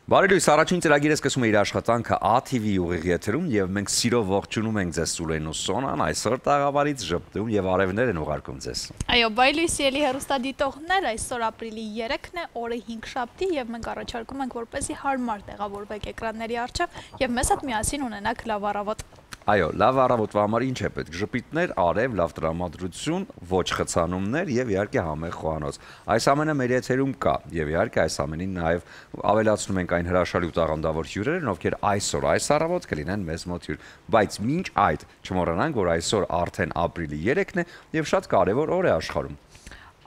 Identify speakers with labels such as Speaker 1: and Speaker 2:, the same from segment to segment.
Speaker 1: Բարի լույս, առաջին ծրագիրը սկսում է իր աշխատանքը ATV ուղիղ եթերում եւ մենք սիրով ողջունում ենք ձեզ Սուրեն ու Սոնան, այսօր տաղավարից ժպտում եւ արևներ են ուղարկում ձեզ։
Speaker 2: Այո, բարի լույս ելի հեռուստադիտողներ, այսօր ապրիլի 3-ն է, օրը 5 շաբթի եւ մենք առաջարկում ենք որպեսզի հարմար տեղավորվեք էկրանների առջեւ եւ մեզ հետ միասին ունենաք լավ առավոտ։
Speaker 1: Այո, լավ առավոտվա համար ինչ է պետք, ժպիտներ, արև, լավ տրամադրություն, ոչ խցանումներ եւ իհարկե համեղ խոհանոց։ Այս ամենը մեր եթերում կա եւ իհարկե այս ամենին նաեւ ավելացնում ենք այն հրաշալի ու տաղանդավոր հյուրերն, ովքեր այսօր այս առավոտ կլինեն մեզ մոտ հյուր։ Բայց մինչ այդ չմոռանանք, որ այսօր արդեն ապրիլի 3-ն է եւ շատ կարեւոր օր է աշխարհում։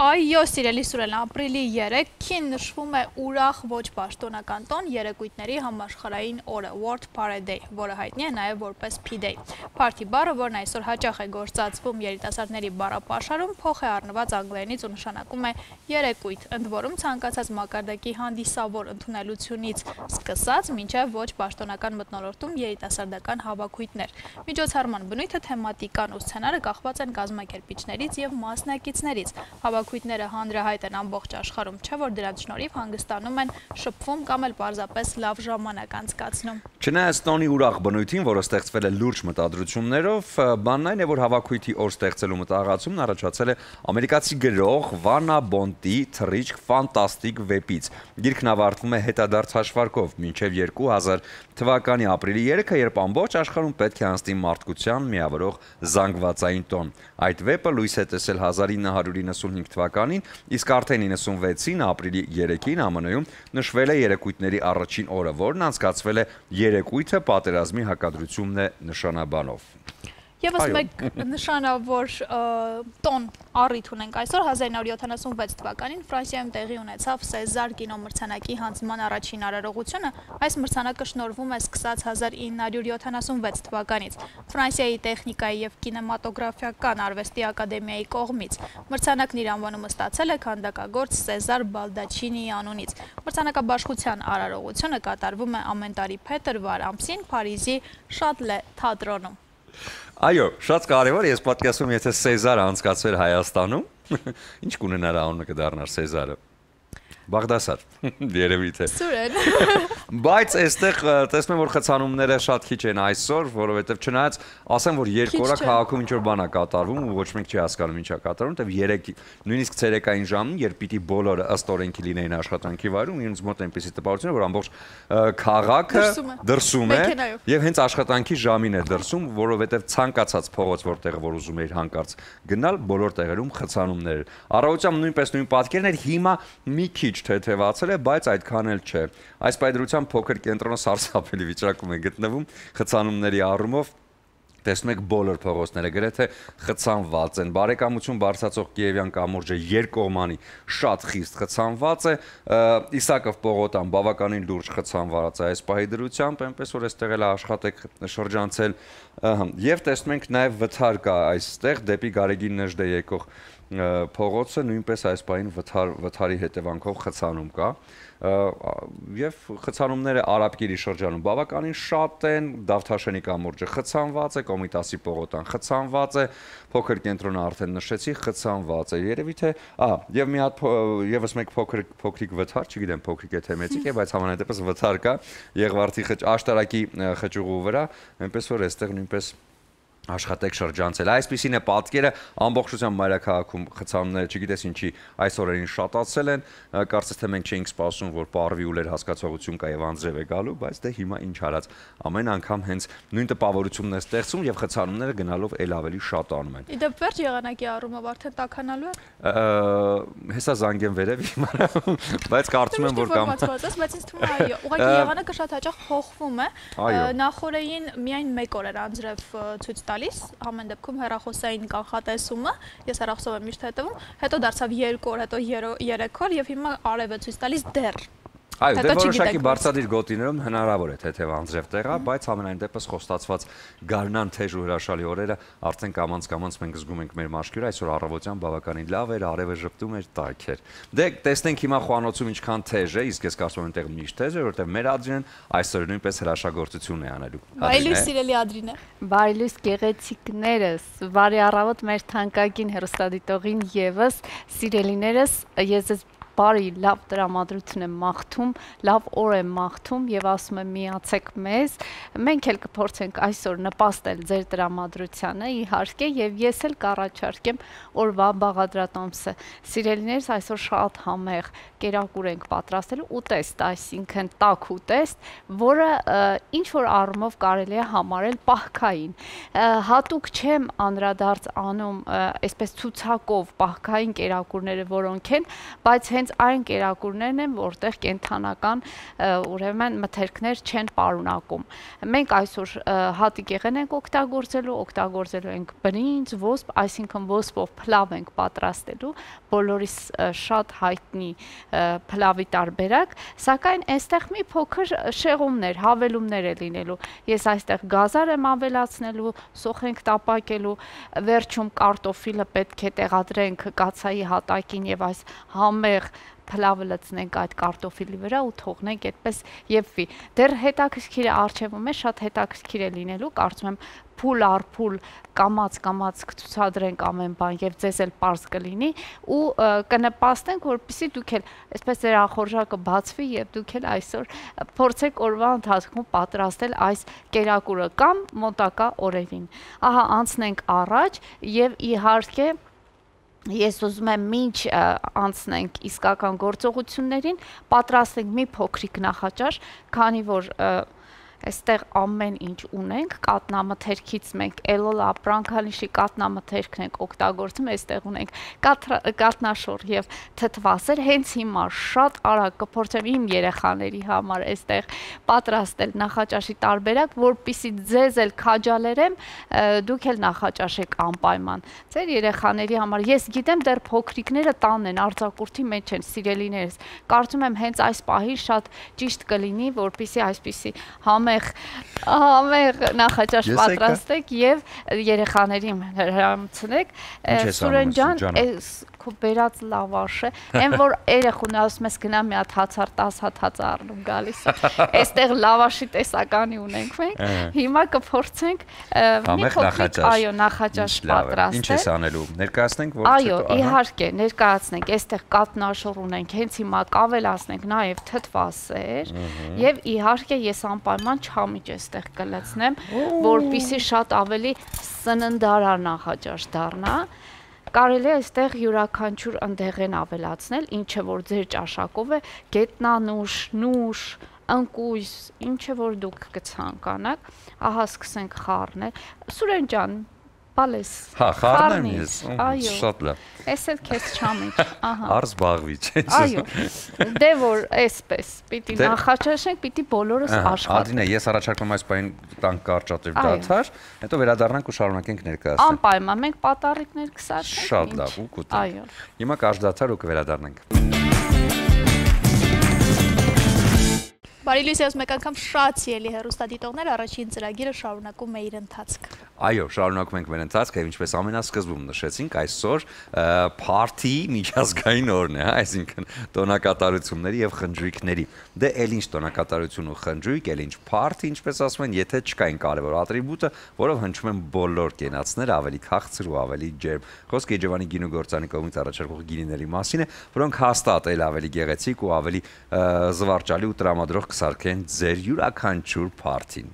Speaker 2: Այո, սիրելի Սուրեն, ապրիլի 3-ին նշվում է ուրախ ոչ պաշտոնական տոն երեկույթների համաշխարհային օրը World Party Day, որը հայտնի է նաև որպես P-Day։ Party բառը, որն այսօր հաճախ է գործածվում երիտասարդների բառապաշարում, փոխ է առնված անգլերենից ու նշանակում է երեկույթ, ընդ որում ցանկացած մակարդակի հանդիսավոր ընդունելությունից սկսած մինչև ոչ պաշտոնական մթնոլորտում երիտասարդական հավաքույթներ։ Միջոցառման բնույթը, թեմատիկան ու սցենարը կախված են կազմակերպիչներից եւ մասնակիցներից։ Հավաքույթները հանրահայտ են ամբողջ աշխարհում, չէ՞ որ դրանց շնորհիվ հանգստանում են, շփվում կամ էլ պարզապես լավ ժամանակ անցկացնում։
Speaker 1: Չնայած տոնի ուրախ բնույթին, որը ստեղծվել է լուրջ մտադրություններով, բանն այն է, որ հավաքույթի օր ստեղծելու մտահղացումն առաջացել է ամերիկացի գրող Վանա Բոնտի թռիչք ֆանտաստիկ վեպից։ Գիրքն ավարտվում է հետադարձ հաշվարկով մինչև 2000 թվականի ապրիլի 3-ը, երբ ամբողջ աշխարհում պետք է անցնի մարդկության միավորող զանգվածային տոն։ Այդ վեպը լույս է տեսել 1995 թվականին, իսկ արդեն 96-ին ապրիլի 3-ին ԱՄՆ-ում նշվել է երեկույթների առաջին օրը, որն անցկացվել է երեկույթը պատերազմի հակադրությունն է նշանաբանով։
Speaker 2: Եվս մեկ նշանավոր տոն առիթ ունենք այսօր 1976 թվականին Ֆրանսիայում տեղի ունեցավ Սեզար կինոմրցանակի հանձնման առաջին արարողությունը, այս մրցանակը շնորհվում է սկսած 1976 թվականից Ֆրանսիայի տեխնիկայի եւ կինեմատոգրաֆիական արվեստի ակադեմիայի կողմից։ Մրցանակն իր անվանումը ստացել է քանդակագործ Սեզար Բալդաչինիի անունից։ Մրցանակաբաշխության արարողությունը կատարվում է ամեն տարի փետրվար ամսին Փարիզի Շատլե թատրոնում։
Speaker 1: Այո, շատ կարևոր, ես պատկերացնում եմ, եթե Սեզարը անցկացվեր Հայաստանում, ինչ կունենար անունը կդառնար Սեզարը։ Բաղդասար, երևի թե։
Speaker 2: Սուրեն։
Speaker 1: Բայց այստեղ տեսնում եմ, որ խցանումները շատ քիչ են այսօր, որովհետև չնայած ասեմ, որ երկու օր քաղաքում ինչ-որ բան է կատարվում ու ոչ մեկ չի հասկանում ինչ է կատարվում, որովհետև 3 նույնիսկ ցերեկային ժամին, երբ պիտի բոլորը ըստ օրենքի լինեին աշխատանքի վայրում, ինձ մոտ այնպեսի տպավորություն է, որ ամբողջ քաղաքը դրսում է եւ հենց աշխատանքի ժամին է դրսում, որովհետև ցանկացած փողոց, որտեղ որ ուզում էր հանկարծ գնալ, բոլոր տեղերում խցանումներ։ Առավոտյան նույնպես նույն պատկերն էր, հիմա մի քիչ թեթևացել է, բայց այդքան էլ չէ։ Այս պայդրության փոքր կենտրոնը սարսափելի վիճակում է գտնվում խցանումների առումով։ Տեսնում եք բոլոր փողոցները գրեթե խցանված են։ Բարեկամություն բարձրացող Կիևյան կամուրջը երկկողմանի շատ խիստ խցանված է։ Իսակով պողոտան բավականին լուրջ խցանված է այս պահի դրությամբ, այնպես որ այստեղ էլ աշխատեք շրջանցել։ Եվ տեսնում ենք նաև վթար կա այստեղ դեպի Գարեգին Նժդե եկող փողոցը նույնպես այս պահին վթարի հետևանքով խցանում կա եւ խցանումները Արաբկիրի շրջանում բավականին շատ են, Դավթաշենի կամուրջը խցանված է, Կոմիտասի պողոտան խցանված է, փոքր կենտրոնը արդեն նշեցի, խցանված է, երևի թե, եւ մի հատ եւս մեկ փոքրիկ վթար, չգիտեմ փոքրիկ է թե մեծիկ է, բայց համենայնդեպս վթար կա Եղվարդի աշտարակի խճուղու վրա, այնպես որ այստեղ նույնպես աշխատեք շրջանցել։ Այսպիսին է պատկերը ամբողջությամբ մայրաքաղաքում խցանումները, չգիտես ինչի այս օրերին շատացել են, կարծես թե մենք չէինք սպասում, որ պարվի ուլեր հասկացողություն կա եւ անձրև է գալու, բայց դե հիմա ինչ արած, ամեն անգամ հենց նույն տպավորությունն է ստեղծում եւ խցանումները գնալով ել ավելի շատանում են։
Speaker 2: Իդեպ վերջ եղանակի առումով արդեն տաքանալու է։
Speaker 1: Հեսա զանգեմ վերև հիմա, բայց կարծում եմ որ կամ
Speaker 2: բայց ինձ թվում է այո, ուղղակի եղանակը շատ հաճախ փոխվում է։ Նախորդին միայն 1 օր էր անձրև ցույց տալիս, ամեն դեպքում հեռախոսային կանխատեսումը, ես հեռախոսով եմ միշտ հետևում, հետո դարձավ 2 օր, հետո 3 օր եւ հիմա արև է ցույց տալիս դեռ։
Speaker 1: Այո, դե որոշակի բարձրադիր գոտիներում հնարավոր է թեթև անձրև տեղա, բայց ամենայն դեպս խոստացված գարնան թեժ ու հրաշալի օրերը արդեն կամաց մենք զգում ենք մեր մաշկյուրը, այսօր առավոտյան բավականին լավ էր, արևը ժպտում էր, տաք էր։ Դե տեսնենք հիմա խոհանոցում ինչքան թեժ է, իսկ ես կարծում եմ այնտեղ միշտ թեժ է, որովհետև մեր Ադրինեն այսօր նույնպես հրաշագործություն է անելու։
Speaker 2: Բարի լույս սիրելի Ադրինե։
Speaker 3: Բարի լույս գեղեցիկներս, բարի առավոտ մեր թանկագին հեռուստադիտողին եւս, սիրելիներս, ես բարի լավ տրամադրություն եմ մաղթում, լավ օր եմ մաղթում եւ ասում եմ միացեք մեզ։ Մենք էլ կփորձենք այսօր նպաստել ձեր տրամադրությանը, իհարկե, եւ ես էլ կառաջարկեմ օրվա բաղադրատոմսը։ Սիրելիներս, այսօր շատ համեղ կերակուր ենք պատրաստելու ուտեստ, այսինքն տաք ուտեստ, որը ինչ որ առումով կարելի է համարել պահքային։ Հատուկ չեմ անդրադարձ անում այսպես ցուցակով պահքային կերակուրները, որոնք են, բայց հենց այն կերակուրներն են, որտեղ կենթանական ուրեմն մթերքներ չեն պարունակում։ Մենք այսօր հատիկեղեն ենք օգտագործելու ենք բրինձ, ոսպ, այսինքն ոսպով փլավ ենք պատրաստելու, բոլորիս շատ հայտնի փլավի տարբերակ, սակայն այստեղ մի փոքր շեղումներ, հավելումներ է լինելու։ Ես այստեղ գազար եմ ավելացնելու, սոխ ենք տապակելու, վերջում կարտոֆիլը պետք է տեղադրենք կացայի հատակին եւ այս համեղ փլավը լցնենք այդ կարտոֆիլի վրա ու թողնենք այդպես եփվի։ Դեռ հետաքրքիր է արժևում է, շատ հետաքրքիր է լինելու, կարծում եմ փուլ առ փուլ կամաց կցուցադրենք ամեն բան եւ ձեզ էլ པարզ կլինի ու կնպաստենք, որպեսզի դուք էլ այսպես ձեր ախորժակը բացվի եւ դուք էլ այսօր փորձեք օրվա ընթացքում պատրաստել այս կերակուրը կամ մոտակա օրերին։ Ահա անցնենք առաջ եւ իհարկե ես ուզում եմ մինչ անցնենք իսկական գործողություններին, պատրաստենք մի փոքրիկ նախաճաշ, քանի որ այստեղ ամեն ինչ ունենք, կատնամթերքից մենք էլոլ ապրանքանիշի կատնամթերքն ենք օգտագործում, այստեղ ունենք կատնաշոր եւ թթվասեր, հենց հիմա շատ արագ կփորձեմ իմ երեխաների համար այստեղ պատրաստել նախաճաշի տարբերակ, որպեսզի ձեզ էլ քաջալերեմ, դուք էլ նախաճաշեք անպայման։ Ձեր երեխաների համար ես գիտեմ դեռ փոքրիկները տանն են, արձակուրդի մեջ են, սիրելիներս։ Կարծում եմ հենց այս պահին շատ ճիշտ կլինի, որպեսզի այսպիսի համեղ նախաճաշ պատրաստեք եւ երեխաներին հրամցնեք։ Սուրեն ջան, այս քո բերած լավաշը, այն որ երեխուն ասում ես գնա մի հատ հացար 10 հատ հաց առնում գալիս։ Այստեղ լավաշի տեսականի ունենք մենք։ Հիմա կփորձենք մի փոքրիկ այո նախաճաշ պատրաստել։
Speaker 1: Ինչ ես անելու։ Ներկայացնենք որ
Speaker 3: այո, իհարկե, ներկայացնենք։ Այստեղ կատնաշոր ունենք, հենց հիմա կավելացնենք նաև թթվասեր եւ իհարկե ես անպայման չամիջ այստեղ կլցնեմ, որպեսզի շատ ավելի սննդարար նախաճաշ դառնա։ Կարելի է այստեղ յուրաքանչյուր ընդեղեն ավելացնել, ինչը որ ձեր ճաշակով է, գետնանուշ, նուշ, ընկույզ, ինչը որ դուք կցանկանաք, ահա սկսենք խառնել։ Սուրեն ջան, բալես։
Speaker 1: Հա, խառնեմ ես։
Speaker 3: Այո։
Speaker 1: Շատ լավ։
Speaker 3: Էս էլ քեզ չամիջ, ահա։
Speaker 1: Արս բաղվի, չէ՞։
Speaker 3: Այո։ Դե որ այսպես, պիտի նախաճաշենք, պիտի բոլորս աշխատենք։
Speaker 1: Ադրինե, ես առաջարկում այս բային տանք կարճատև դաթար, հետո վերադառնանք ու շարունակենք ներկայացնել։
Speaker 3: Անպայման, մենք պատառիկներ կսարքենք։
Speaker 1: Շատ լավ, ու կուտենք։
Speaker 3: Այո։
Speaker 1: Հիմա կարճ դաթար ու կվերադառնանք։
Speaker 2: Բարի լույս ես մեկ անգամ շատ սիրելի հեռուստադիտողներ, առաջին ծրագիրը շարունակում է իր ընթացքը։
Speaker 1: Այո, շարունակում ենք մեր ընթացքը, եւ ինչպես ամենասկզբում նշեցինք, այսօր փարթի միջազգային օրն է, այսինքն տոնակատարությունների եւ խնջույքների։ Դե էլ ինչ տոնակատարություն ու խնջույք, էլ ինչ փարթի, ինչպես ասում են, եթե չկային կարևոր ատրիբուտը, որով հնչում են բոլոր կենացները ավելի քաղցր ու ավելի ջերմ։ Խոսքը Իջևանի գինու գործանի կողմից առաջարկող գինիների մասին է, որոնք հաստատ էլ ավելի գեղեցիկ ու ավելի զվարճալի ու տրամադրող կսարքեն ձեր յուրաքանչյուր փարթին։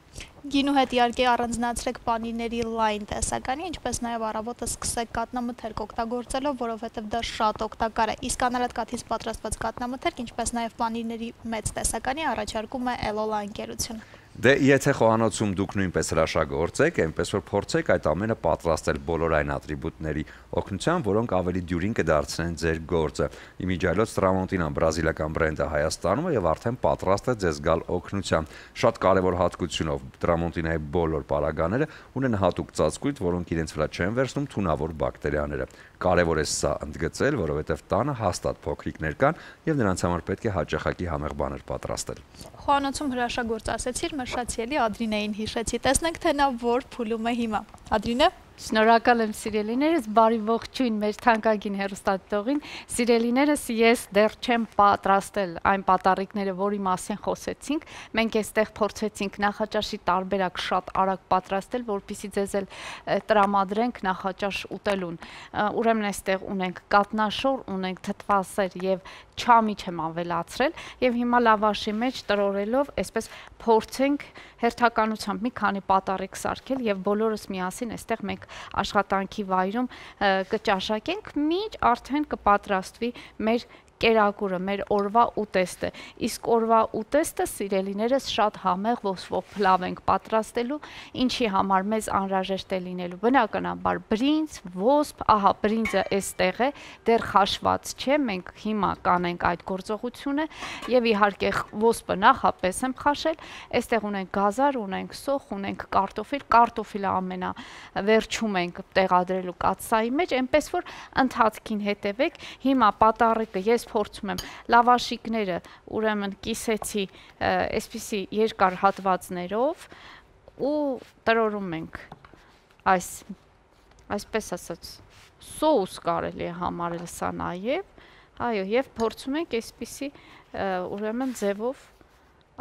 Speaker 2: Գինու հետ իհարկե առանձնացրեք պանիրների լայն տեսականի, ինչպես նաև առավոտը սկսեք կատնամթերք օգտագործելով, որովհետև դա շատ օգտակար է։ Իսկ անարատ կաթից պատրաստված կատնամթերք, ինչպես նաև պանիրների մեծ տեսականի առաջարկում է Էլոլա ընկերությունը։
Speaker 1: Դե եթե խոհանոցում դուք նույնպես հրաշագործեք, այնպես որ փորձեք այդ ամենը պատրաստել բոլոր այն ատրիբուտների օգնությամբ, որոնք ավելի դյուրին կդարձնեն ձեր գործը։ Իմիջայլոց Տրամոնտինան բրազիլական բրենդը Հայաստանում է եւ արդեն պատրաստ է ձեզ գալ օգնությամբ։ Շատ կարևոր հատկությունով Տրամոնտինայի բոլոր պարագաները ունեն հատուկ ծածկույթ, որոնք իրենց վրա չեն վերցնում թունավոր բակտերիաները։ Կարևոր է սա ընդգծել, որովհետև տանը հաստատ փոքրիկներ կան եւ նրանց համար պետք է հաճախակի համեղ բաներ պատրաստել։
Speaker 2: Խոհանոցում հրաշագործ ասեցիր, մեր շատ սիրելի Ադրինեին հիշեցի։ Տեսնենք թե նա որ փուլում է հիմա։ Ադրինե։
Speaker 3: Շնորհակալ եմ սիրելիներս, բարի ողջույն մեր թանկագին հեռուստադիտողին։ Սիրելիներս, ես դեռ չեմ պատրաստել այն պատառիկները, որի մասին խոսեցինք։ Մենք այստեղ փորձեցինք նախաճաշի տարբերակ շատ արագ պատրաստել, որպեսզի ձեզ էլ տրամադրենք նախաճաշ ուտելուն։ Ուրեմն այստեղ ունենք կատնաշոր, ունենք թթվասեր եւ չամիչ եմ ավելացրել եւ հիմա լավաշի մեջ տրորելով այսպես փորձենք հերթականությամբ մի քանի պատառիկ սարքել եւ բոլորս միասին այստեղ մենք աշխատանքի վայրում կճաշակենք, մինչ արդեն կպատրաստվի մեր կերակուրը, մեր օրվա ուտեստը։ Իսկ օրվա ուտեստը, սիրելիներս, շատ համեղ ոսպով փլավ ենք պատրաստելու, ինչի համար մեզ անհրաժեշտ է լինելու բնականաբար բրինձ, ոսպ, ահա բրինձը այստեղ է, դեռ խաշված չէ, մենք հիմա կանենք այդ գործողությունը եւ իհարկե ոսպը նախապես եմ խաշել, այստեղ ունենք գազար, ունենք սոխ, ունենք կարտոֆիլը ամենավերջում ենք տեղադրելու կաթսայի մեջ, այնպես որ ընթացքին հետևեք։ Հիմա պատառիկը ես փորձում եմ լավաշիկները, ուրեմն կիսեցի այսպիսի երկար հատվածներով ու տրորում ենք այսպես ասած սոուս կարելի է համարել սա նաև, այո, եւ փորձում ենք այսպիսի ուրեմն ձևով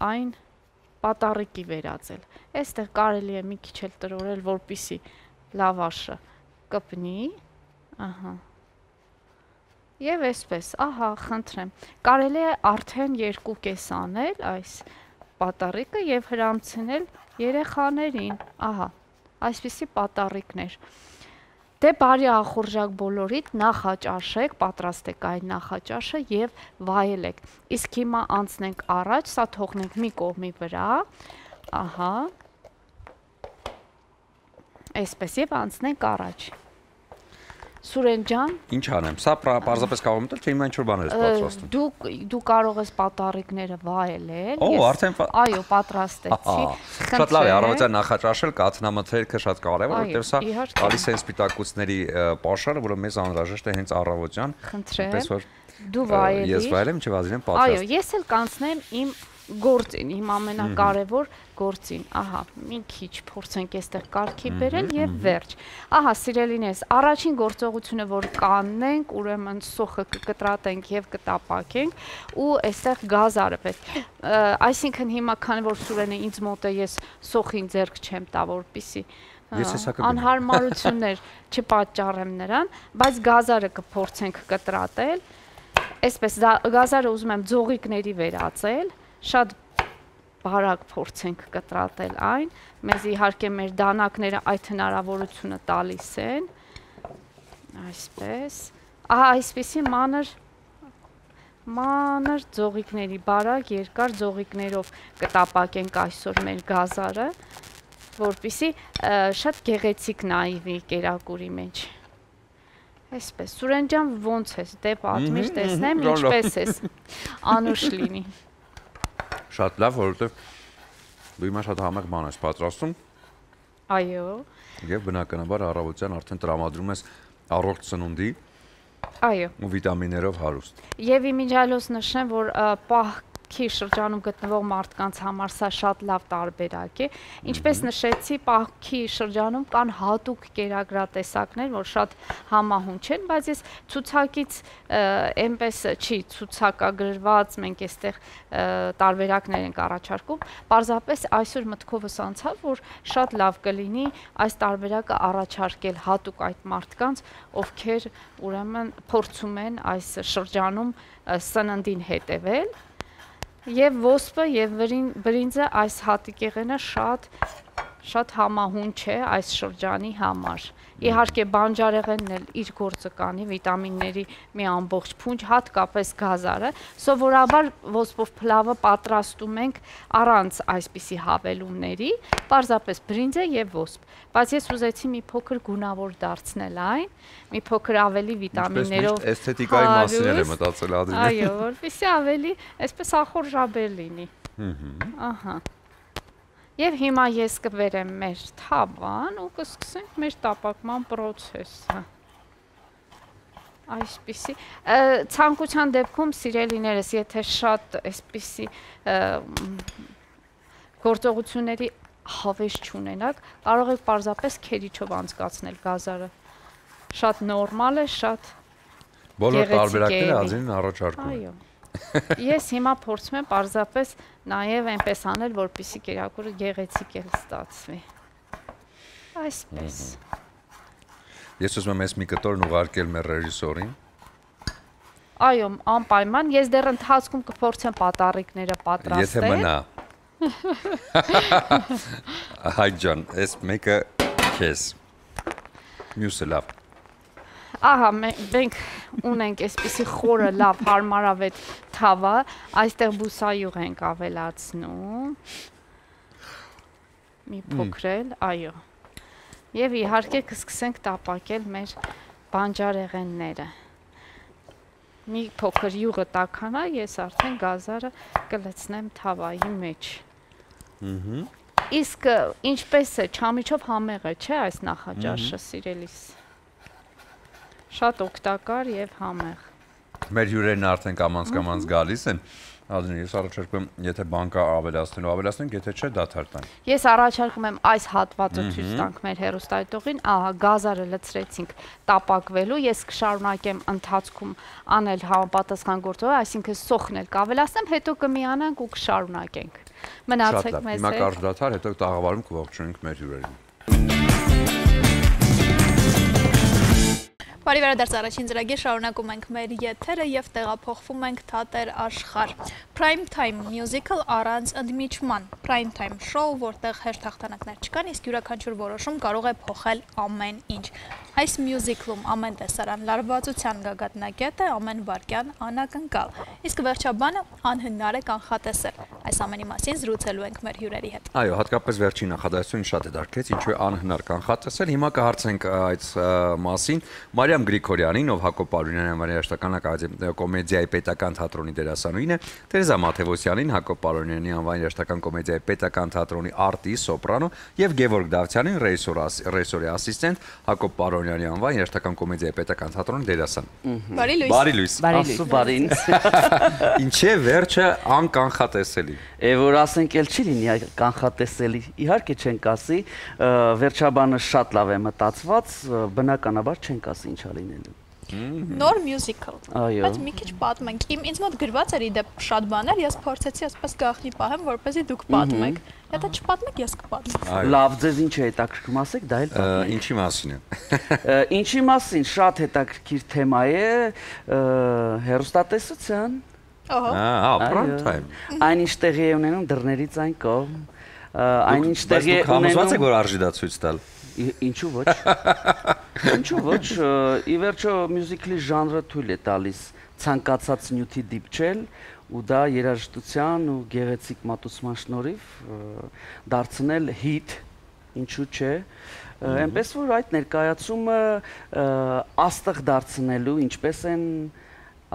Speaker 3: այն պատառիկի վերածել։ Այստեղ կարելի է մի քիչ էլ տրորել, որպեսզի լավաշը կպնի, ահա։ Եվ այսպես, ահա, խնդրեմ, կարելի է արդեն 2 անել այս պատառիկը եւ հրամցնել երեխաներին, ահա, այսպիսի պատառիկներ։ Դե բարի ախորժակ բոլորիդ, նախաճաշեք, պատրաստեք այդ նախաճաշը եւ վայելեք։ Իսկ հիմա անցնենք առաջ, սա թողնենք մի կողմի վրա, ահա, այսպես եւ անցնենք առաջ։ Սուրեն ջան,
Speaker 1: ինչ անեմ, սա պարզապես կարող եմ տալ, թե հիմա ինչ-որ բաներ ես պատրաստում։
Speaker 3: Դու կարող ես պատառիկները վայելել։
Speaker 1: Օ, արդեն
Speaker 3: այո, պատրաստեցի։
Speaker 1: Շատ լավ է, առավոտյան նախաճաշել, կաթնամթերքը շատ կարևոր, որտեղ սա գալիս է սպիտակուցների պաշարը, որը մեզ անհրաժեշտ է հենց առավոտյան։
Speaker 3: Խնդրեմ, դու վայելի։
Speaker 1: Ես վայելեմ, չէ՞ վազին եմ պատրաստ։
Speaker 3: Այո, ես էլ կանցնեմ իմ գործին, իմ ամենակարևոր գործին, ահա, մի քիչ փորձենք այստեղ կարգի բերել եւ վերջ։ Ահա, սիրելիներս, առաջին գործողությունը, որ կանենք, ուրեմն սոխը կկտրատենք եւ կտապակենք ու այստեղ գազարը պետք։ Այսինքն հիմա քանի որ Սուրենը ինձ մոտ է, ես սոխին ձեռք չեմ տա, որպեսզի անհարմարություններ չպատճառեմ նրան, բայց գազարը կփորձենք կտրատել։ Այսպես գազարը ուզում եմ ձողիկների վերածել, շատ բարակ փորձենք կտրատել այն, մեզ իհարկե մեր դանակները այդ հնարավորությունը տալիս են, այսպես, ահա այսպիսի մանր ձողիկների, բարակ երկար ձողիկներով կտապակենք այսօր մեր գազարը, որպեսզի շատ գեղեցիկ նայվի կերակուրի մեջ։ Այսպես, Սուրեն ջան, ոնց ես, դե պատմիր, տեսնեմ, ինչպես ես, անուշ լինի։
Speaker 1: Շատ լավ, որովհետև դու հիմա շատ համեղ բան ես պատրաստում։
Speaker 3: Այո։ Եվ
Speaker 1: բնականաբար առավոտյան արդեն տրամադրում ես առողջ սնունդի։
Speaker 3: Այո։
Speaker 1: Ու վիտամիններով հարուստ։
Speaker 3: Եվ իմիջիալոց նշեմ, որ պահքի շրջանում գտնվող մարդկանց համար սա շատ լավ տարբերակ է։ Ինչպես նշեցի, պահքի շրջանում կան հատուկ կերակրատեսակներ, որ շատ համահունչ են, բայց ես ցուցակից այնպես չի ցուցակագրված, մենք այստեղ տարբերակներ ենք առաջարկում, պարզապես այսօր մտքովս անցավ, որ շատ լավ կլինի այս տարբերակը առաջարկել հատուկ այդ մարդկանց, ովքեր ուրեմն փորձում են այս շրջանում սննդին հետևել։ Եվ ոսպը եւ բրինձը այս հատիկեղենը շատ համահունչ է այս շրջանի համար։ Իհարկե բանջարեղենն էլ իր գործը կանի, վիտամինների մի ամբողջ փունջ, հատկապես գազարը։ Սովորաբար ոսպով փլավը պատրաստում ենք առանց այսպիսի հավելումների, պարզապես բրինձը եւ ոսպ։ Բայց ես ուզեցի մի փոքր գունավոր դարձնել այն, մի փոքր ավելի վիտամիններով
Speaker 1: էսթետիկայի մասին եմ մտածել Ադրինե։
Speaker 3: Այո, որպեսզի ավելի այսպես ախորժաբեր լինի։ Ահա։ Եվ հիմա ես կվերեմ մեր թավան ու կսկսենք մեր տապակման պրոցեսը։ Այսպիսի, ցանկության դեպքում սիրելիներս, եթե շատ այսպիսի գործողությունների հավես չունենաք, կարող եք պարզապես քերիչով անցկացնել գազարը։ Շատ նորմալ է, շատ
Speaker 1: Բոլոր տարբերակները ածին առաջարկում։
Speaker 3: Այո։ Ես հիմա փորձում եմ պարզապես նաև այնպես անել, որպեսզի կերակուրը գեղեցիկ էլ ստացվի։ Այսպես։
Speaker 1: Ես ուզում եմ այս մի կտորն ուղարկել մեր ռեժիսորին։
Speaker 3: Այո, անպայման, ես դեռ ընթացքում կփորձեմ պատառիկները պատրաստել։
Speaker 1: Եթե մնա։ Հայկ ջան, այս մեկը քեզ։ Մյուսը լավ։
Speaker 3: Ահա, մենք ունենք այսպիսի խորը լավ հարմարավետ թավա, այստեղ բուսայուղ ենք ավելացնում։ Մի փոքրել, այո։ Եվ իհարկե կսկսենք տապակել մեր բանջարեղենները։ Մի փոքր յուղը տաքանա, ես արդեն գազարը կլցնեմ թավայի մեջ։ Իսկ ինչպես է, չամիչով համեղ է, չէ՞ այս նախաճաշը, սիրելիս։ Շատ օգտակար եւ համեղ։
Speaker 1: Մեր հյուրերն արդեն կամանց գալիս են։ Ադրին, ես առաջարկում եմ, եթե բանկա ավելացնենք, եթե չէ, դադար տանք։
Speaker 3: Ես առաջարկում եմ այս հատվածը ցույց տանք մեր հեռուստադիտողին, ահա գազարը լցրեցինք տապակվելու, ես կշարունակեմ ընթացքում անել համապատասխան գործողը, այսինքն սոխնել կավելացնեմ, հետո կմիանանք ու կշարունակենք։ Մնացեք մեզ հետ։
Speaker 1: Հիմա կարճ դադար, հետո տաղավարում կողջունենք մեր հյուրերին։
Speaker 2: Բարի վերադարձ առաջին ծրագիր, շարունակում ենք մեր եթերը և տեղափոխվում ենք թատեր աշխարհ։ Prime Time Musical առանց ընդմիջման, Prime Time Show, որտեղ հեշտ հաղթանակներ չկան, իսկ յուրաքանչյուր որոշում կարող է փոխել ամեն ինչ։ Այս մյուզիկլում ամեն տեսարան լարվածության գագաթնակետ է, ամեն վայրկյան անակնկալ։ Իսկ վերջաբանը անհնար է կանխատեսել։ Այս ամենի մասին զրուցելու ենք մեր հյուրերի հետ։
Speaker 1: Այո, հատկապես վերջին նախադասությունը շատ է դարձել, ինչու է անհնար կանխատեսել։ Հիմա կհարցենք այս մասին Մարիամ Գրիգորյանին, ով Հակոբ Պարոնյանի երաժշտական կոմեդիայի պետական թատրոնի դերասանուհին է, Տերեզա Մաթևոսյանին, Հակոբ Պարոնյանի անվան երաժշտական կոմեդիայի պետական թատրոնի արտի սոպրանո եւ Գևորգ Դավթյանին, ռեժիսորի ասիստենտ, Հակոբ Պարոնյանի անվան երաժշտական կոմեդիայի պետական թատրոնի դերասան։
Speaker 2: Բարի լույս։
Speaker 1: Բարի լույս։
Speaker 4: Ասու բարի ինձ։
Speaker 1: Ինչ է վերջը անկանխատեսելի։
Speaker 4: Որ ասենք էլ չի լինի կանխատեսելի, իհարկե չենք ասի, վերջաբանը շատ լավ է մտածված, բնականաբար չենք ասի ինչա լինելու։
Speaker 2: Նոր մյուզիկլ։
Speaker 4: Այո։
Speaker 2: Բայց մի քիչ պատմենք։ Ինձ մոտ գրված էր իդեպ շատ բաներ, ես փորձեցի ասես գաղտնի պահեմ, որպեսզի դուք պատմեք։ Եթե չպատմեք, ես կպատմեմ։
Speaker 4: Լավ, ձեզ ինչ է հետաքրքրում, ասեք, դա էլ պատմենք։
Speaker 1: Ինչի մասին է։
Speaker 4: Ինչի մասին, շատ հետաքրքիր թեմա է, հեռուստատեսության։
Speaker 1: Prime Time։
Speaker 4: Այնինչ տեղի է ունենում դռներից այն կողմ, այնինչ տեղի է
Speaker 1: ունենում։ Համոզված եք, որ արժի դա ցույց տալ։
Speaker 4: Ինչու ոչ։ Ինչու ոչ, ի վերջո մյուզիկլի ժանրը թույլ է տալիս ցանկացած նյութի դիպչել ու դա երաժշտության ու գեղեցիկ մատուցման շնորհիվ դարձնել հիթ, ինչու՞ չէ։ Այնպես որ այդ ներկայացումը աստղ դարձնելու, ինչպես են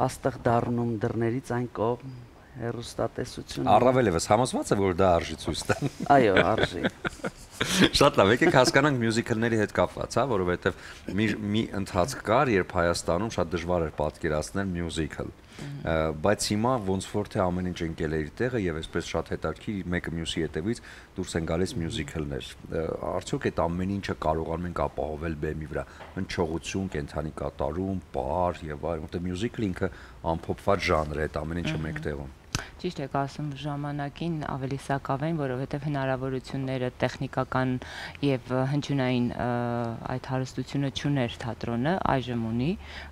Speaker 4: աստղ դառնում դռներից այն կողմ հեռուստատեսությունը։
Speaker 1: Առավել եւս համոզված է, որ դա արժի ցույց տալ։
Speaker 4: Այո, արժի։
Speaker 1: Շատ լավ, եկեք հասկանանք մյուզիկլների հետ կապված, հա, որովհետև մի ընթացք կար, երբ Հայաստանում շատ դժվար էր պատկերացնել մյուզիկլ։ Բայց հիմա ոնց որ թե ամեն ինչ ընկել է իր տեղը եւ այսպես շատ հետաքրքիր մեկը մյուսի հետևից դուրս են գալիս մյուզիկլներ։ Արդյոք այդ ամեն ինչը կարողանում ենք ապահովել բեմի վրա։ Հնչողություն, կենթանի կատարում, պար եւ այլն, որտեղ մյուզիկլը ինքը ամփոփված ժանր է, այդ ամեն ինչը մեկտեղում։
Speaker 5: Ճիշտ եք ասում, ժամանակին ավելի սակավեն, որովհետև հնարավորությունները տեխնիկական եւ հնչյունային այդ հարստությունը չուներ թատրոնը, այժմ ունի,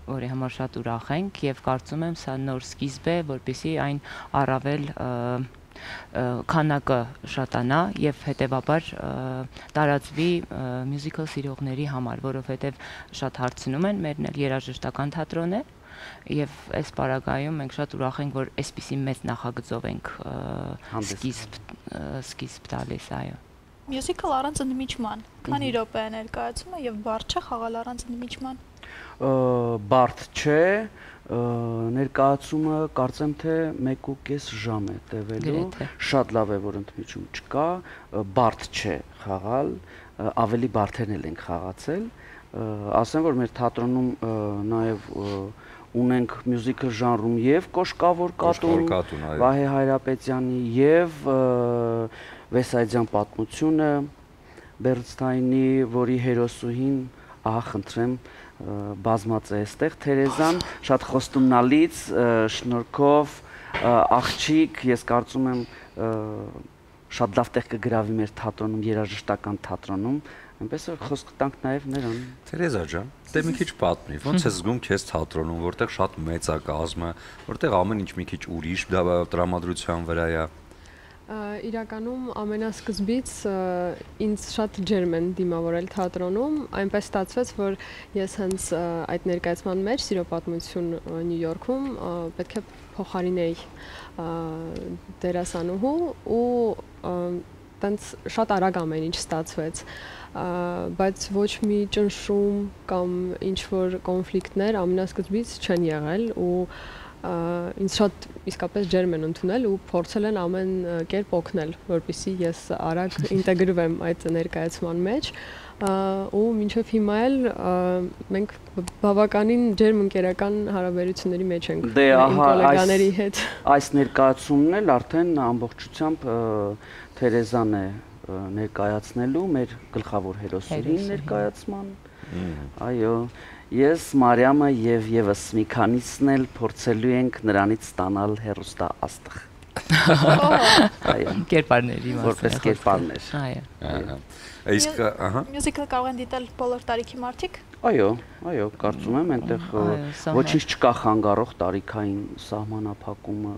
Speaker 5: որի համար շատ ուրախ ենք եւ կարծում եմ սա նոր սկիզբ է, որպեսզի այն առավել քանակը շատանա եւ հետեւաբար տարածվի մյուզիկլ սիրողների համար, որովհետեւ շատ հարցնում են, մերն էլ երաժշտական թատրոն է եւ այս պարագայում մենք շատ ուրախ ենք, որ այսպիսի մեծ նախագծով ենք սկիզբ տալիս, այո։
Speaker 2: Մյուզիկլ առանց ընդմիջման, քանի րոպե է ներկայացումը եւ բարդ չէ խաղալ առանց ընդմիջման։
Speaker 4: Բարդ չէ, ներկայացումը կարծեմ թե 1.5 ժամ է տևելու, շատ լավ է, որ ընդմիջում չկա, բարդ չէ խաղալ, ավելի բարդերն ենք խաղացել, ասեմ, որ մեր թատրոնում նաև ունենք մյուզիկլ ժանրում եւ Կոշկավոր կատուն, Վահե Հայրապետյանի եւ Վեսայդյան պատմությունը Բերնստայնի, որի հերոսուհին, ահա խնդրեմ, բազմած է այստեղ Թերեզան, շատ խոստումնալից, շնորհքով, աղջիկ, ես կարծում եմ շատ լավ տեղ կգրավի մեր թատրոնում, երաժշտական թատրոնում, այնպես որ խոսք տանք նաև նրան։
Speaker 1: Թերեզա ջան, դե մի քիչ պատմի, ոնց ես զգում քեզ թատրոնում, որտեղ շատ մեծ է կազմը, որտեղ ամեն ինչ մի քիչ ուրիշ տրամադրության վրա է։
Speaker 6: Իրականում ամենասկզբից ինձ շատ ջերմ են դիմավորել թատրոնում, այնպես ստացվեց, որ ես հենց այդ ներկայացման մեջ Սիրո պատմություն Նյու Յորքում պետք է փոխարինեի դերասանուհու ու տենց շատ արագ ամեն ինչ ստացվեց, բայց ոչ մի ճնշում կամ ինչ-որ կոնֆլիկտներ ամենասկզբից չեն եղել ու ինձ շատ իսկապես ջերմ են ընդունել ու փորձել են ամեն կերպ օգնել, որպեսզի ես արագ ինտեգրվեմ այդ ներկայացման մեջ ու մինչև հիմա էլ մենք բավականին ջերմ ընկերական հարաբերությունների մեջ ենք իմ գոլեգաների հետ։
Speaker 4: Այս ներկայացումն էլ արդեն ամբողջությամբ Թերեզան է ներկայացնելու մեր գլխավոր հերոսին ներկայացման։ Այո, ես Մարիամը եւ եւս մի քանիսն էլ փորձելու ենք նրանից ստանալ հերոստա աստղ։ Այո,
Speaker 5: կերպարների մասին։
Speaker 4: Որպես կերպարներ։
Speaker 5: Այո։
Speaker 1: Իսկ, ահա։
Speaker 2: Մյուզիկլ կարող են դիտել բոլոր տարիքի մարդիկ։
Speaker 4: Այո, կարծում եմ այնտեղ ոչինչ չկա խանգարող տարիքային սահմանափակումը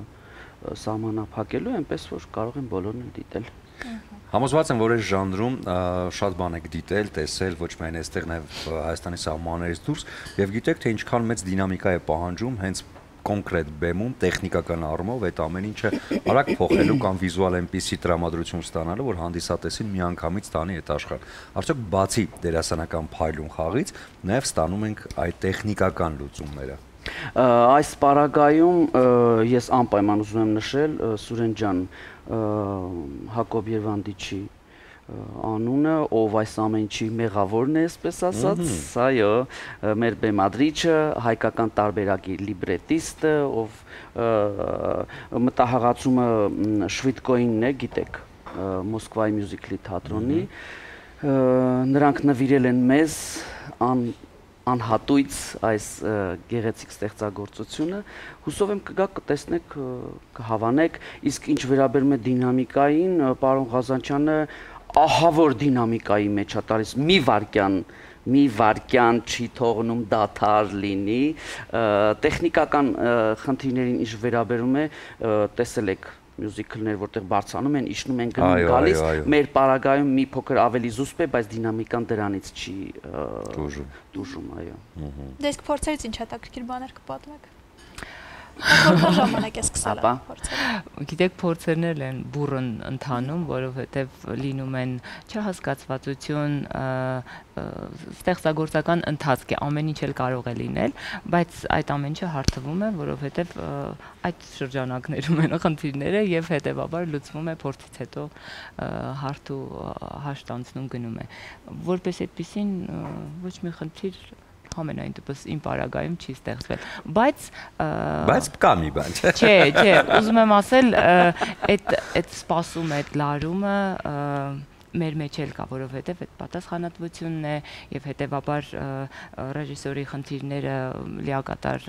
Speaker 4: սահմանափակելու, այնպես որ կարող են բոլորն էլ դիտել։
Speaker 1: Համոզված եմ, որ այս ժանրում շատ բան եք դիտել, տեսել, ոչ միայն այստեղ, նաև Հայաստանի սահմաններից դուրս, եւ գիտեք, թե ինչքան մեծ դինամիկա է պահանջում հենց կոնկրետ բեմում, տեխնիկական առումով այդ ամեն ինչը արագ փոխելու կամ վիզուալ այնպիսի տրամադրություն ստանալու, որ հանդիսատեսին միանգամից տանի այդ աշխարհ։ Արդյոք բացի դերասանական փայլուն խաղից, նաև ստանում ենք այդ տեխնիկական լուծումները։
Speaker 4: Այս պարագայում ես անպայման ուզում եմ նշել Սուրեն ջան Հակոբ Երվանդիչի անունը, ով այս ամեն ինչի մեղավորն է, այսպես ասած, այո, մեր բեմադրիչը, հայկական տարբերակի լիբրետիստը, ով մտահղացումը Շվիդկոյինն է, գիտեք, Մոսկվայի մյուզիկլի թատրոնի, նրանք նվիրել են մեզ անհատույց այս գեղեցիկ ստեղծագործությունը, հուսով եմ կգաք, կտեսնեք, կհավանեք, իսկ ինչ վերաբերում է դինամիկային, պարոն Ղազանչյանը ահավոր դինամիկայի մեջ է տալիս, մի վարքյան չի թողնում դադար լինի, տեխնիկական խնդիրներին ինչ վերաբերում է, տեսել եք մյուզիկլներ, որտեղ բարձանում են, իջնում են, գնում գալիս, մեր պարագայում մի փոքր ավելի զուսպ է, բայց դինամիկան դրանից չի դուժում, այո։
Speaker 2: Դե իսկ փորձերից ինչ հետաքրքիր բաներ կպատմեք։ Որքան ժամանակ է սկսել փորձերը։
Speaker 5: Գիտեք, փորձերն էլ են բուրըն ընթանում, որովհետև լինում են չհասկացվածություն, ստեղծագործական ընթացք է, ամեն ինչ էլ կարող է լինել, բայց այդ ամեն ինչը հարթվում է, որովհետև այդ շրջանակներում են խնդիրները եւ հետեւաբար լուծվում է փորձից հետո հարթ ու հաշտ անցնում գնում է։ Որպես այդպեսին ոչ մի խնդիր ամենայն դեպս իմ պարագայում չի ստեղծվել, բայց
Speaker 1: կա մի բան,
Speaker 5: չէ, ուզում եմ ասել, այդ սպասում այդ լարումը մեր մեջ էլ կա, որովհետև այդ պատասխանատվությունն է եւ հետեւաբար ռեժիսորի խնդիրները լիակատար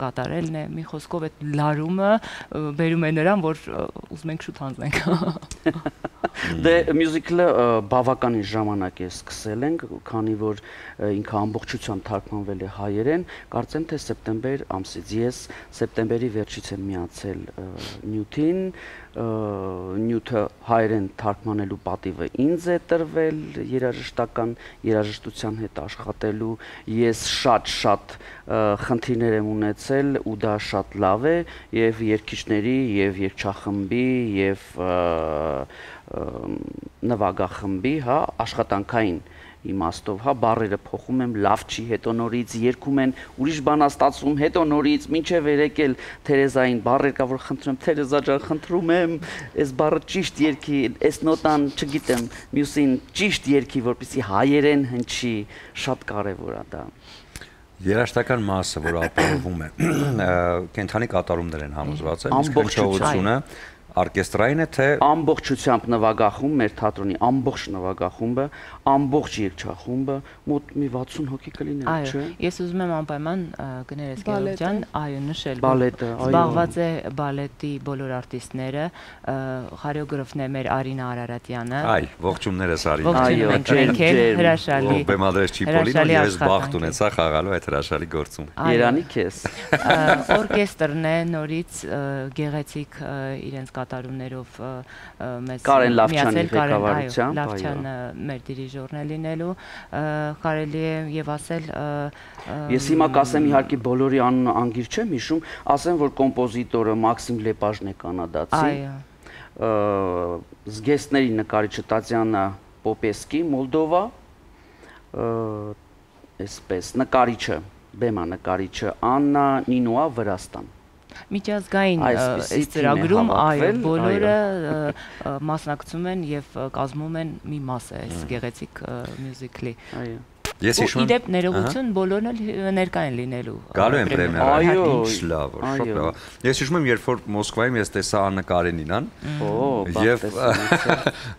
Speaker 5: կատարելն է, մի խոսքով այդ լարումը բերում է նրան, որ ուզում ենք շուտ հանձնենք։
Speaker 4: Դե մյուզիկլը բավականին ժամանակ է սկսել ենք, քանի որ ինքը ամբողջությամբ թարգմանվել է հայերեն, կարծեմ թե սեպտեմբեր ամսից ես սեպտեմբերի վերջից եմ միացել Նյութին, Նյութը հայերեն թարգմանելու պատիվը ինձ է տրվել երաժշտության հետ աշխատելու, ես շատ խնդիրներ եմ ունեցել ու դա շատ լավ է եւ երգիչների եւ երգչախմբի եւ նվագախմբի, հա, աշխատանքային իմաստով, հա, բառերը փոխում եմ, լավ չի, հետո նորից երգում են, ուրիշ բան ստացվում, հետո նորից, մինչև երեկել Թերեզային բառեր կա, որ խնդրում եմ, Թերեզա ջան, խնդրում եմ, այս բառը ճիշտ երգի, այս նոտան, չգիտեմ, մյուսին ճիշտ երգի, որպեսզի հայերեն հնչի, շատ կարևոր է դա։
Speaker 1: Երաժշտական մասը, որ ապահովում է, կենթանի կատարումներ են համոզված, իսկ հնչողությունը Orkestrային է թե
Speaker 4: ամբողջությամբ նվագախումբ մեր թատրոնի ամբողջ նվագախումբը, ամբողջ երգչախումբը մոտ մի 60 հոգի կլիներ, չէ՞։
Speaker 5: Ես ուզում եմ անպայման գներես Գեորգ ջան, այո, նշել,
Speaker 4: բալետը, այո։
Speaker 5: Զբաղված է բալետի բոլոր արտիստները, խորեոգրաֆն է մեր Արինա Արարատյանը։
Speaker 1: Այ, ողջուններս Արինա։
Speaker 5: Ողջունում ենք ջերքեր, հրաշալի։
Speaker 1: Բեմադրես Չիպոլին, ես բախտ ունեցա խաղալու այդ հրաշալի գործում։
Speaker 4: Երանի քեզ։
Speaker 5: Օրկեստրն է նորից գեղեցիկ իրենց կատարումներով մեզ
Speaker 4: Կարեն Լավչյանի ղեկավարությամբ,
Speaker 5: Լավչյանը մեր դիրիժորն է լինելու, կարելի է եւ ասել
Speaker 4: Ես հիմա կասեմ իհարկե բոլորի անունը անգիր չեմ հիշում, ասեմ որ կոմպոզիտորը Մաքսիմ Լեպաժն է կանադացի։ Զգեստների նկարիչը Տատյանա Պոպեսկի Մոլդովա, այսպես նկարիչը, բեմա նկարիչը Աննա Նինոա Վրաստան։
Speaker 5: Միջազգային այս ծրագրում այո բոլորը մասնակցում են եւ կազմում են մի մաս է այս գեղեցիկ մյուզիկլի։
Speaker 4: Այո։
Speaker 1: Ես հիշում եմ
Speaker 5: իդեպ ներողություն բոլորն էլ ներկա են լինելու։
Speaker 1: Գալու են պրեմիերա։
Speaker 4: Այո,
Speaker 1: ինչ լավ, շատ լավ։ Ես հիշում եմ երբ որ Մոսկվայում ես տեսա Աննա Կարենինան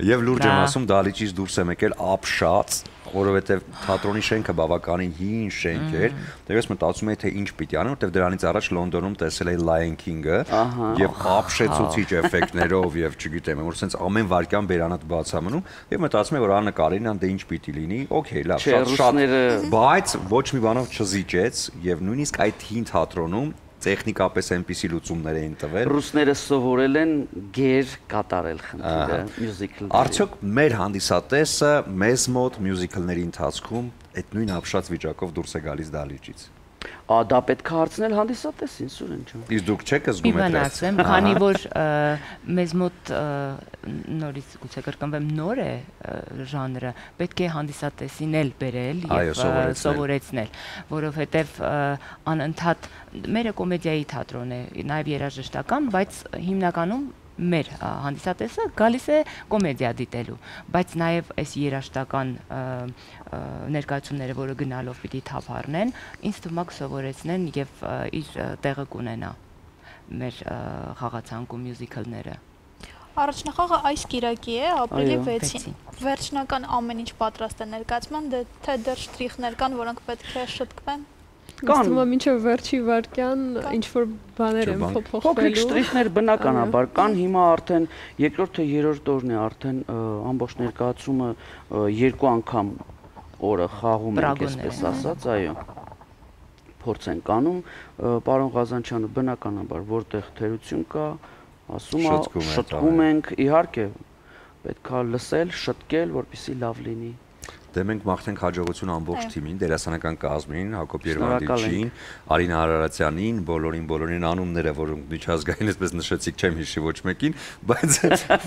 Speaker 1: եւ լուրջ եմ ասում դալիճից դուրս եմ եկել ապշած որովհետև թատրոնի շենքը բավականին հին շենք էր, դեռ ես մտածում էի թե ինչ պիտի անեմ, որովհետև դրանից առաջ Լոնդոնում տեսել էի Lion King-ը եւ ապշեցուցիչ էֆեկտներով եւ չգիտեմ, որ sense ամեն վարքյան բերանատ բաց է մնում եւ մտածում եմ որ Աննա Կարենինան դե ինչ պիտի լինի, օքեյ, լավ, շատ, բայց ոչ մի բանով չզիջեց եւ նույնիսկ այդ հին թատրոնում տեխնիկապես այնպիսի լուծումներ էին տվել։
Speaker 4: Ռուսները սովորել են գեր կատարել խնդիրը մյուզիկլների։
Speaker 1: Արդյոք մեր հանդիսատեսը մեզ մոտ մյուզիկլների ընթացքում այդ նույն ապշած վիճակով դուրս է գալիս դալիճից։
Speaker 4: Դա պետք է հարցնել հանդիսատեսին, Սուրեն ջան։
Speaker 1: Իսկ դուք չեք զգում այդ
Speaker 5: ասեմ, քանի որ մեզ մոտ նորից գուցե կրկնվեմ նոր է ժանրը, պետք է հանդիսատեսին էլ բերել եւ սովորեցնել, որովհետեւ անընդհատ մերը կոմեդիայի թատրոն է, նաեւ երաժշտական, բայց հիմնականում մեր հանդիսատեսը գալիս է կոմեդիա դիտելու, բայց նաև այս երաժշտական ներկայացումները, որը գնալով պիտի թափառնեն, ինձ թվում է կսովորեցնեն եւ իր տեղը կունենա մեր խաղացանկում մյուզիկլները։
Speaker 2: Առաջնախաղը այս կիրակի է, ապրիլի 6-ին։ Վերջնական ամեն ինչ պատրաստ է ներկայացման, թե դեռ շտրիխներ կան, որոնք պետք է շտկվեն։
Speaker 6: Կան մինչև վերջի վարքյան ինչ որ բաներ են փոփոխվելու։
Speaker 4: Փոքրիկ շտրիխներ բնականաբար կան, հիմա արդեն երկրորդ թե երրորդ օրն է արդեն ամբողջ ներկայացումը երկու անգամ օրը խաղում ենք, այսպես ասած, այո։ Փորձ են կանում, պարոն Ղազանչյանը բնականաբար որտեղ թերություն կա, ասում է, շտկում ենք, իհարկե պետք է լսել, շտկել, որպեսզի լավ լինի։
Speaker 1: Դե մենք մաղթենք հաջողություն ամբողջ թիմին, դերասանական կազմին, Հակոբ Երվանդիչին, Արինա Արարատյանին, բոլորին անունները, որոնք միջազգային այսպես նշեցիք, չեմ հիշի ոչ մեկին, բայց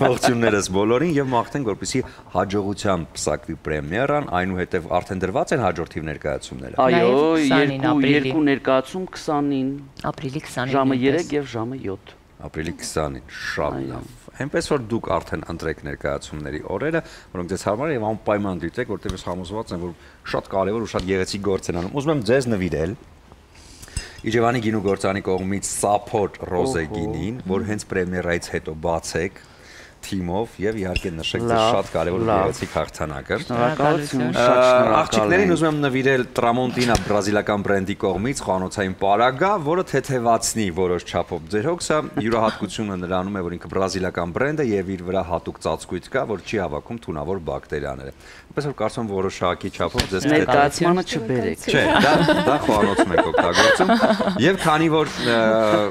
Speaker 1: ողջուններս բոլորին եւ մաղթենք, որպեսզի հաջողությամբ պսակվի պրեմիերան, այնուհետեւ արդեն դրված են հաջորդ թիվ ներկայացումները։
Speaker 4: Այո, երկու ներկայացում 20-ին,
Speaker 5: ապրիլի 20-ին,
Speaker 4: ժամը 3 եւ ժամը 7։
Speaker 1: Ապրիլի 20-ին, շատ լավ։ Այնպես որ դուք արդեն ընտրեք ներկայացումների օրերը, որոնք ձեզ համար եւ անպայման դիտեք, որտեղ ես համոզված եմ, որ շատ կարեւոր ու շատ գեղեցիկ գործ են անում։ Ուզում եմ ձեզ նվիրել Իջևանի գինու գործանի կողմից Սափոր Ռոզեգինին, որ հենց պրեմիերայից հետո բացեք թիմով եւ իհարկե նշեք ձեր շատ կարեւոր գեղեցիկ հաղթանակը։
Speaker 4: Շնորհակալություն, շատ շնորհակալ։
Speaker 1: Աղջիկներին ուզում եմ նվիրել Տրամոնտինա բրազիլական բրենդի կողմից խոհանոցային պարագա, որը թեթևացնի որոշ չափով ձեր հոգսը։ Յուրահատկությունը նրանում է, որ ինքը բրազիլական բրենդ է եւ իր վրա հատուկ ծածկույթ կա, որ չի հավաքում թունավոր բակտերիաները։ Այնպես որ կարծում եմ որոշակի չափով ձեզ
Speaker 4: ներկայացմանը չբերեք։
Speaker 1: Չէ, դա խոհանոցում ենք օգտագործում։ Եվ քանի որ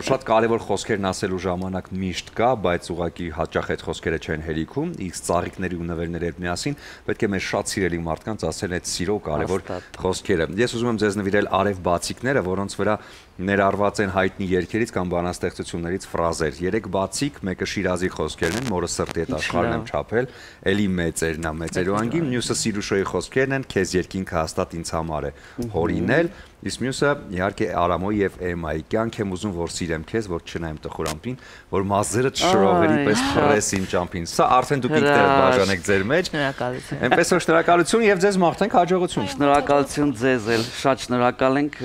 Speaker 1: շատ կարեւոր խոսքերն ասելու ժամանակ միշտ կա, բայց ուղղակի հաճախ այդ խոսքերը չեն հերիքում, իսկ ծաղիկների ու նվերների հետ միասին պետք է մեր շատ սիրելի մարդկանց ասել այդ սիրո կարևոր խոսքերը։ Ես ուզում եմ ձեզ նվիրել արև բացիկները, որոնց վրա ներառված են հայտնի երգերից կամ բանաստեղծություններից ֆրազեր։ 3 բացիկ, մեկը Շիրազի խոսքերն են, մորը սրտի հետ աշխարհն եմ չափել, էլի մեծերն է, մեծերու անգին, մյուսը Սիրուշոյի խոսքերն են, քեզ երկինքը հաստատ ինձ համար է հորինել, Իսկ մյուսը իհարկե Արամոյի եւ Էմայի կյանք եմ ուզում որ սիրեմ քեզ, որ չնայեմ տխուրամբին, որ մազերը շրողերի պես փռես իմ ճամփին։ Սա արդեն դուք ինքներդ բաժանեք ձեր մեջ։
Speaker 5: Շնորհակալություն։
Speaker 1: Այնպես որ շնորհակալություն եւ ձեզ մաղթենք հաջողություն։
Speaker 4: Շնորհակալություն ձեզ էլ, շատ շնորհակալ ենք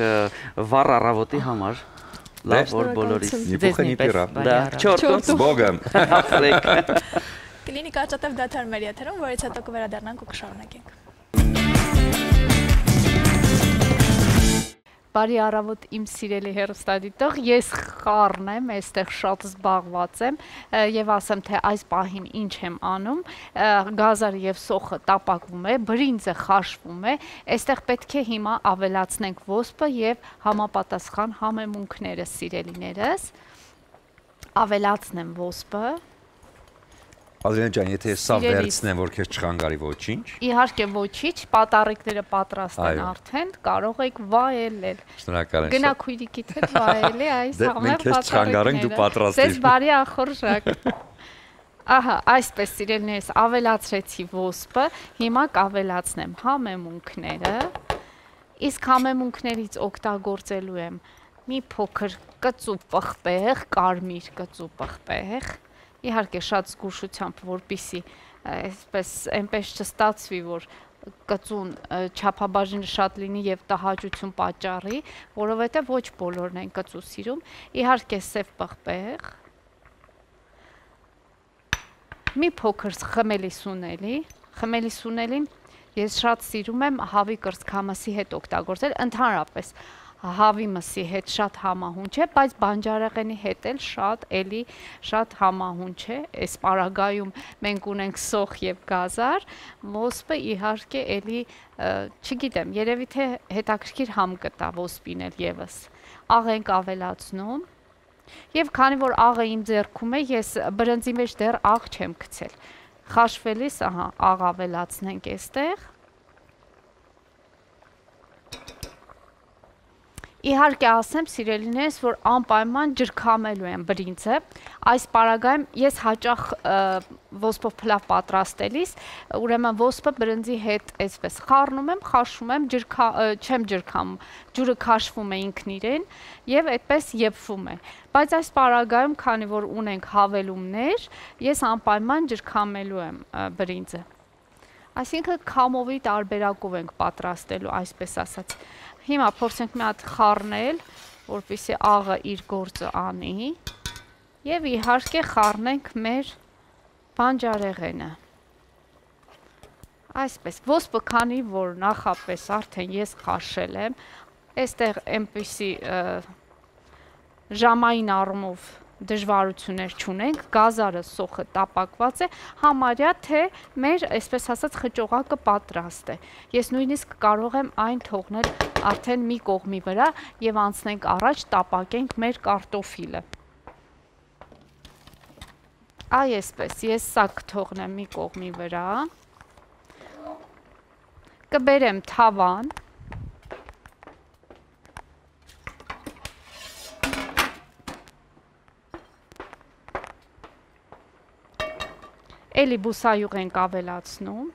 Speaker 4: վառ առավոտի համար։ Լավ որ բոլորիս։
Speaker 1: Նիպուխը նիպիրա։
Speaker 4: Да, չորտոց
Speaker 1: Բոգեմ։
Speaker 2: Կլինի կարճատև դադար մեր եթերում, որից հետո կվերադառնանք ու կշարունակենք։
Speaker 3: Բարի առավոտ իմ սիրելի հեռուստադիտող, ես խառն եմ, այստեղ շատ զբաղված եմ եւ ասեմ թե այս պահին ինչ եմ անում, գազարը եւ սոխը տապակվում է, բրինձը խաշվում է, այստեղ պետք է հիմա ավելացնենք ոսպը եւ համապատասխան համեմունքները, սիրելիներս, ավելացնեմ ոսպը։
Speaker 1: Ադրյան ջան, եթե սա վերցնեմ, որ քեզ չխանգարի ոչինչ։
Speaker 3: Իհարկե ոչինչ, պատառիկները պատրաստ են արդեն, կարող եք վայելել։
Speaker 1: Շնորհակալ եմ։
Speaker 3: Գնա քույրիկիդ հետ վայելի այս
Speaker 1: մենք քեզ չխանգարենք, դու պատրաստ ես։
Speaker 3: Ձեզ բարի ախորժակ։ Ահա, այսպես սիրելիներս, ավելացրեցի ոսպը, հիմա կավելացնեմ համեմունքները, իսկ համեմունքներից օգտագործելու եմ մի փոքր կծու պղպեղ, կարմիր կծու պղպեղ, իհարկե շատ զգուշությամբ, որպեսզի այսպես այնպես չստացվի, որ կծուն չափաբաժինը շատ լինի եւ տհաճություն պատճառի, որովհետեւ ոչ բոլորն են կծու սիրում, իհարկե սև պղպեղ, մի փոքր խմելի սունելին ես շատ սիրում եմ հավի կրծքամսի հետ օգտագործել, ընդհանրապես հավի մսի հետ շատ համահունչ է, բայց բանջարեղենի հետ էլ շատ համահունչ է, այս պարագայում մենք ունենք սոխ եւ գազար, ոսպը իհարկե էլի, չգիտեմ, երևի թե հետաքրքիր համ կտա ոսպին էլ եւս, աղ ենք ավելացնում, եւ քանի որ աղը իմ ձեռքում է, ես բրնձի մեջ դեռ աղ չեմ գցել, խաշվելիս, ահա, աղ ավելացնենք այստեղ, Իհարկե ասեմ սիրելիներս, որ անպայման ջրքամելու եմ բրինձը, այս պարագայում ես հաճախ ոսպով փլավ պատրաստելիս, ուրեմն ոսպը բրնձի հետ այսպես խառնում եմ, խաշում եմ, չեմ ջրքամում, ջուրը քաշվում է ինքն իրեն եւ այդպես եփվում է, բայց այս պարագայում, քանի որ ունենք հավելումներ, ես անպայման ջրքամելու եմ բրինձը, այսինքն քամովի տարբերակով ենք պատրաստելու, այսպես ասած, Հիմա փորձենք մի հատ խառնել, որպեսզի աղը իր գործը անի եւ իհարկե խառնենք մեր բանջարեղենը։ Այսպես, ոսպը քանի որ նախապես արդեն ես խաշել եմ, այստեղ այնպիսի ժամային առումով դժվարություններ չունենք, գազարը սոխը տապակված է, համարյա թե մեր, այսպես ասած, խճողակը պատրաստ է։ Ես նույնիսկ կարող եմ այն թողնել արդեն մի կողմի վրա եւ անցնենք առաջ տապակենք մեր կարտոֆիլը։ Այսպես, ես սա կթողնեմ մի կողմի վրա, կբերեմ թավան, Էլի բուսայուղ ենք ավելացնում,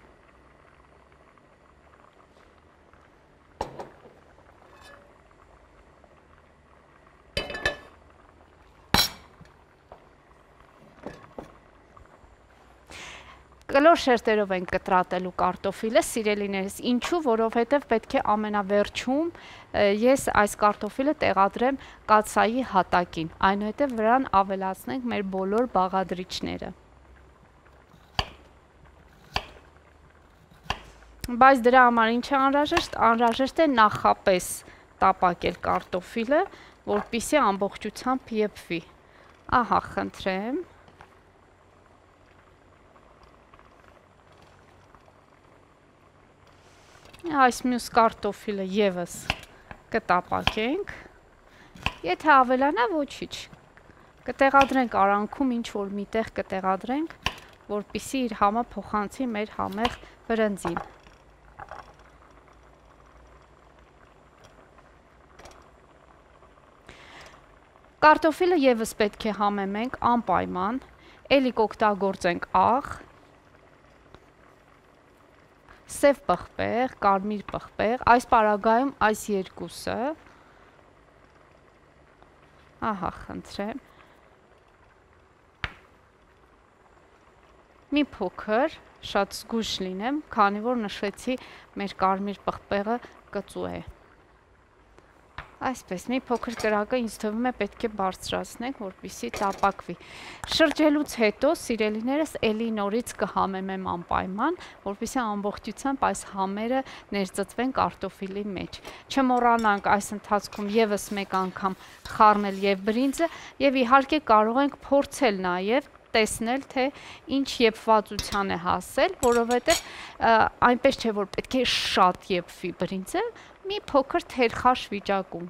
Speaker 3: կլոր շերտերով ենք կտրատելու կարտոֆիլը, սիրելիներս, ինչու, որովհետև պետք է ամենավերջում ես այս կարտոֆիլը տեղադրեմ կաթսայի հատակին, այնուհետև վրան ավելացնենք մեր բոլոր բաղադրիչները։ Բայց դրա համար ինչ է անհրաժեշտ, անհրաժեշտ է նախապես տապակել կարտոֆիլը, որպեսզի ամբողջությամբ եփվի։ Ահա, խնդրեմ։ Այս մյուս կարտոֆիլը եւս կտապակենք, եթե ավելանա ոչինչ, կտեղադրենք արանքում, ինչ որ միտեղ կտեղադրենք, որպեսզի իր համը փոխանցի մեր համեղ բրնձին։ Կարտոֆիլը եւս պետք է համեմենք անպայման, էլի կօգտագործենք աղ, սև պղպեղ, կարմիր պղպեղ, այս պարագայում այս երկուսը, ահա խնդրեմ, մի փոքր, շատ զգույշ լինեմ, քանի որ նշեցի մեր կարմիր պղպեղը կծու է։ Այսպես, մի փոքր կրակը ինձ թվում է պետք է բարձրացնենք, որպեսզի տապակվի։ Շրջելուց հետո, սիրելիներս, էլի նորից կհամեմեմ անպայման, որպեսզի ամբողջությամբ այս համերը ներծծվեն կարտոֆիլի մեջ։ Չմոռանանք այս ընթացքում եւս մեկ անգամ խառնել եւ բրինձը եւ իհարկե կարող ենք փորձել նաեւ տեսնել, թե ինչ եփվածության է հասել, որովհետեւ այնպես չէ, որ պետք է շատ եփվի բրինձը, մի փոքր թերխաշ վիճակում։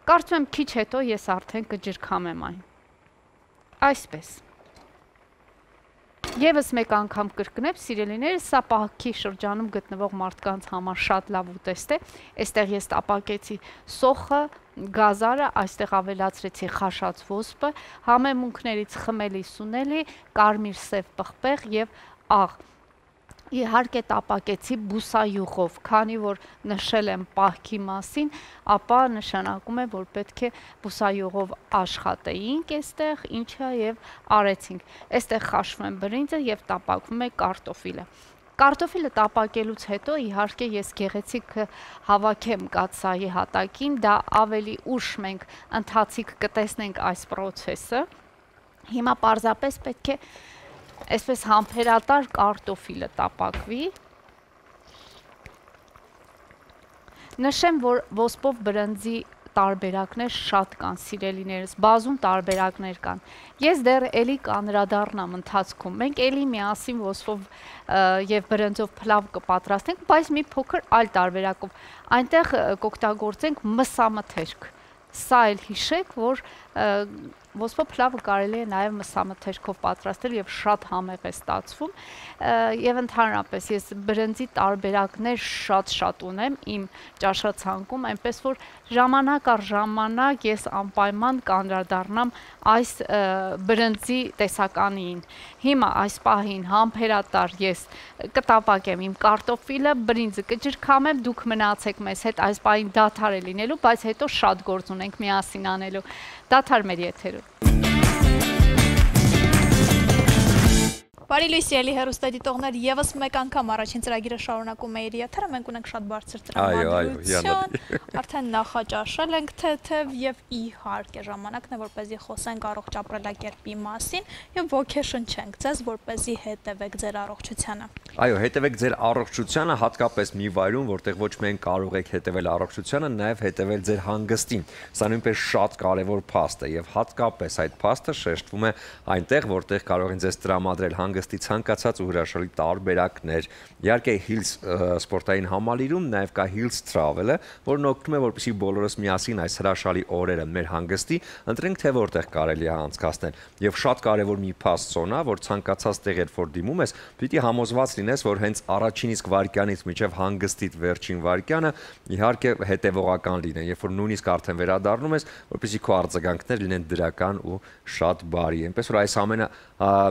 Speaker 3: Կարծում եմ քիչ հետո ես արդեն կջրքամեմ այն։ Այսպես։ Եվս մեկ անգամ կրկնեմ, սիրելիներս, սա պահքի շրջանում գտնվող մարդկանց համար շատ լավ ուտեստ է։ Այստեղ ես տապակեցի սոխը, գազարը, այստեղ ավելացրեցի խաշած ոսպը, համեմունքներից խմելի սունելի, կարմիր սև պղպեղ եւ աղ։ Իհարկե տապակեցի բուսայուղով, քանի որ նշել եմ պահքի մասին, ապա նշանակում է, որ պետք է բուսայուղով աշխատեինք այստեղ, ինչը եւ արեցինք։ Այստեղ խաշվում է բրինձը եւ տապակվում է կարտոֆիլը։ Կարտոֆիլը տապակելուց հետո իհարկե ես գեղեցիկ հավաքեմ կաթսայի հատակին, դա ավելի ուշ մենք ընթացիկ կտեսնենք այս process-ը։ Հիմա պարզապես պետք է այսպես համբերատար կարտոֆիլը տապակվի։ Նշեմ, որ ոսպով բրնձի տարբերակներ շատ կան, սիրելիներս, բազում տարբերակներ կան։ Ես դեռ էլի կանրադառնամ ընթացքում։ Մենք էլի միասին ոսպով եւ բրնձով փլավ կպատրաստենք, բայց մի փոքր այլ տարբերակով։ Այնտեղ կօգտագործենք մսամթերք։ Սա էլ հիշեք, որ ոսպո փլավը կարելի է նաև մսամթերքով պատրաստել եւ շատ համեղ է ստացվում եւ ընդհանրապես ես բրնձի տարբերակներ շատ ունեմ իմ ճաշացանկում, այնպես որ ժամանակ առ ժամանակ ես անպայման կանդրադառնամ այս բրնձի տեսականին։ Հիմա այս պահին համբերատար ես կտապակեմ իմ կարտոֆիլը, բրինձը կջրքամեմ, դուք մնացեք մեզ հետ, այս պահին դադար է լինելու, բայց հետո շատ գործ ունենք միասին անելու։ Դադար մեր եթերում։
Speaker 2: Բարի լույս ելի հեռուստադիտողներ, եւս մեկ անգամ առաջին ծրագիրը շարունակում է իր եթերը, մենք ունենք շատ բարձր տրամադրություն, արդեն նախաճաշել ենք թեթև եւ իհարկե ժամանակն է, որպեսզի խոսենք առողջ ապրելակերպի մասին եւ ոգեշնչենք ձեզ, որպեսզի հետևեք ձեր առողջությանը։
Speaker 1: Այո, հետևեք ձեր առողջությանը, հատկապես մի վայրում, որտեղ ոչ միայն կարող եք հետևել առողջությանը, նաեւ հետևել ձեր հանգստին։ Սա նույնպես շատ կարեւոր փաստ է եւ հատկապես այդ փաստը շեշտվում է այնտեղ, որտեղ կարող են ձեզ տրամադրել հանգստի ցանկացած ու հրաշալի տարբերակներ։ Իհարկե Hills սպորտային համալիրում նաև կա Hills Travel-ը, որն օգնում է, որպեսզի բոլորս միասին այս հրաշալի օրերը մեր հանգստի ընտրենք, թե որտեղ կարելի է անցկացնել։ Եվ շատ կարևոր մի փաստ սոնա, որ ցանկացած տեղեր որ դիմում ես, պիտի համոզված լինես, որ հենց առաջին իսկ վայրկյանից մինչև հանգստիդ վերջին վայրկյանը իհարկե հետևողական լինեն, երբ որ նույնիսկ արդեն վերադառնում ես, որպեսզի քո արձագանքները լինեն դրական ու շատ բարի։ Այնպես որ այս ամենը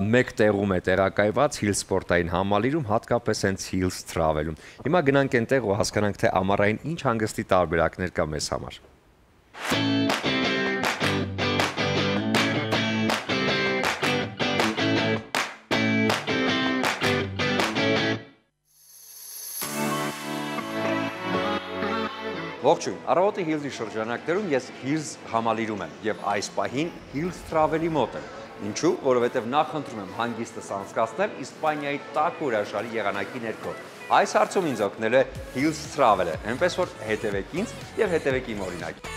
Speaker 1: մեկ տեղում է տեղակայված Hills սպորտային համալիրում, հատկապես հենց Hills Travel-ում։ Հիմա գնանք այնտեղ ու հասկանանք, թե ամառային ինչ հանգստի տարբերակներ կա մեզ համար։ Ողջույն, առավոտի Hills-ի շրջանակներում ես Hills համալիրում եմ եւ այս պահին Hills Travel-ի մոտ եմ։ Ինչու, որովհետև նախընտրում եմ հանգիստս անցկացնել Իսպանիայի տաք ու հրաշալի եղանակի ներքո։ Այս հարցում ինձ օգնել է Hills Travel-ը, այնպես որ հետևեք ինձ եւ հետևեք իմ օրինակին։